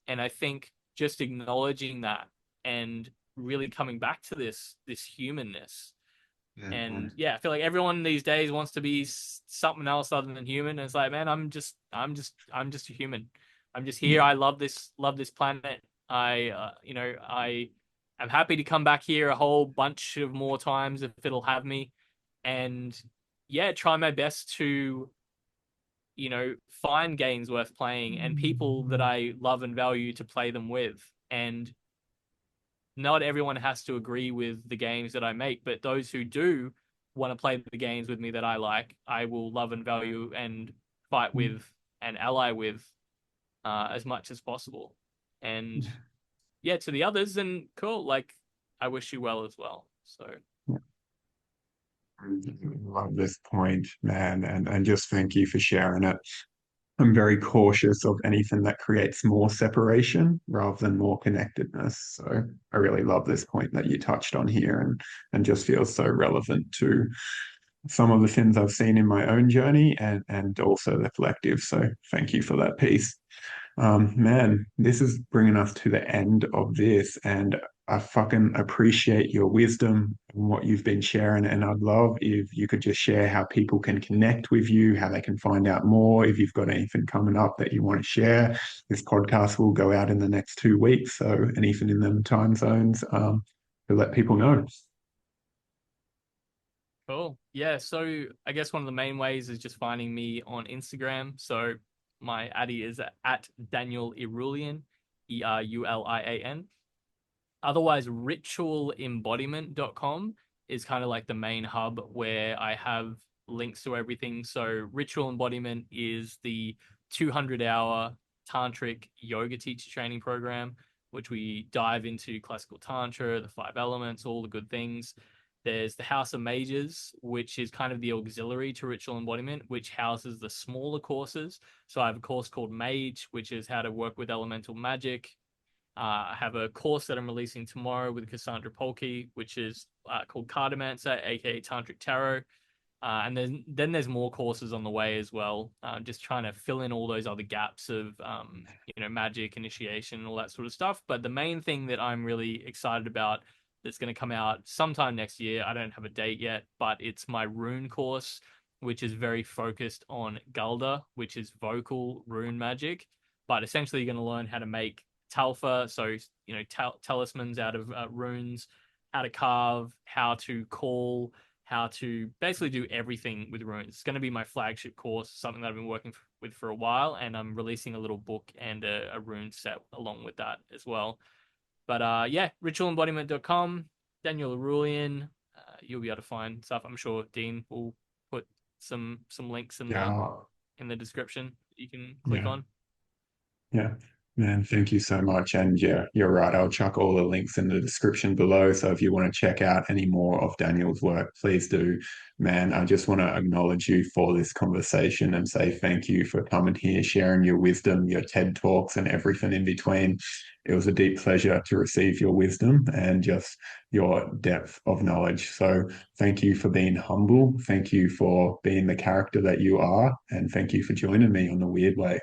And I think just acknowledging that and really coming back to this humanness. Yeah, And man. yeah, I feel like everyone these days wants to be something else other than human. And it's like, man, I'm just a human. I'm just here. I love this planet. I am happy to come back here a whole bunch of more times if it'll have me. And yeah, try my best to, find games worth playing and people that I love and value to play them with. And not everyone has to agree with the games that I make, but those who do want to play the games with me that I like, I will love and value and fight with and ally with as much as possible. And yeah, to the others, and cool, like I wish you well as well. So Love this point, man, and just thank you for sharing it. I'm very cautious of anything that creates more separation rather than more connectedness. So I really love this point that you touched on here and just feels so relevant to some of the things I've seen in my own journey and also the collective. So thank you for that piece. Man, this is bringing us to the end of this, and I fucking appreciate your wisdom and what you've been sharing. And I'd love if you could just share how people can connect with you, how they can find out more, if you've got anything coming up that you want to share. This podcast will go out in the next 2 weeks. So anything in them time zones, to let people know. Cool. Yeah, so I guess one of the main ways is just finding me on Instagram. So my addy is at Daniel Erulian, Erulian. Otherwise, ritualembodiment.com is kind of like the main hub where I have links to everything. So Ritual Embodiment is the 200-hour tantric yoga teacher training program, which we dive into classical tantra, the five elements, all the good things. There's the House of Mages, which is kind of the auxiliary to Ritual Embodiment, which houses the smaller courses. So I have a course called Mage, which is how to work with elemental magic. I have a course that I'm releasing tomorrow with Cassandra Polke, which is called Cartomancer, aka Tantric Tarot. And then there's more courses on the way as well. Just trying to fill in all those other gaps of magic, initiation, and all that sort of stuff. But the main thing that I'm really excited about that's going to come out sometime next year, I don't have a date yet, but it's my rune course, which is very focused on Gulda, which is vocal rune magic. But essentially, you're going to learn how to make Talfa, so talismans out of runes, how to carve, how to call, how to basically do everything with runes. It's going to be my flagship course, something that I've been working with for a while, and I'm releasing a little book and a rune set along with that as well. But yeah, ritualembodiment.com, Daniel Erulian, you'll be able to find stuff. I'm sure Dean will put some links Yeah. in the description you can click Yeah. on. Yeah, man, thank you so much. And yeah, you're right. I'll chuck all the links in the description below. So if you want to check out any more of Daniel's work, please do. Man, I just want to acknowledge you for this conversation and say thank you for coming here, sharing your wisdom, your TED Talks, and everything in between. It was a deep pleasure to receive your wisdom and just your depth of knowledge. So thank you for being humble. Thank you for being the character that you are. And thank you for joining me on the Weird Way.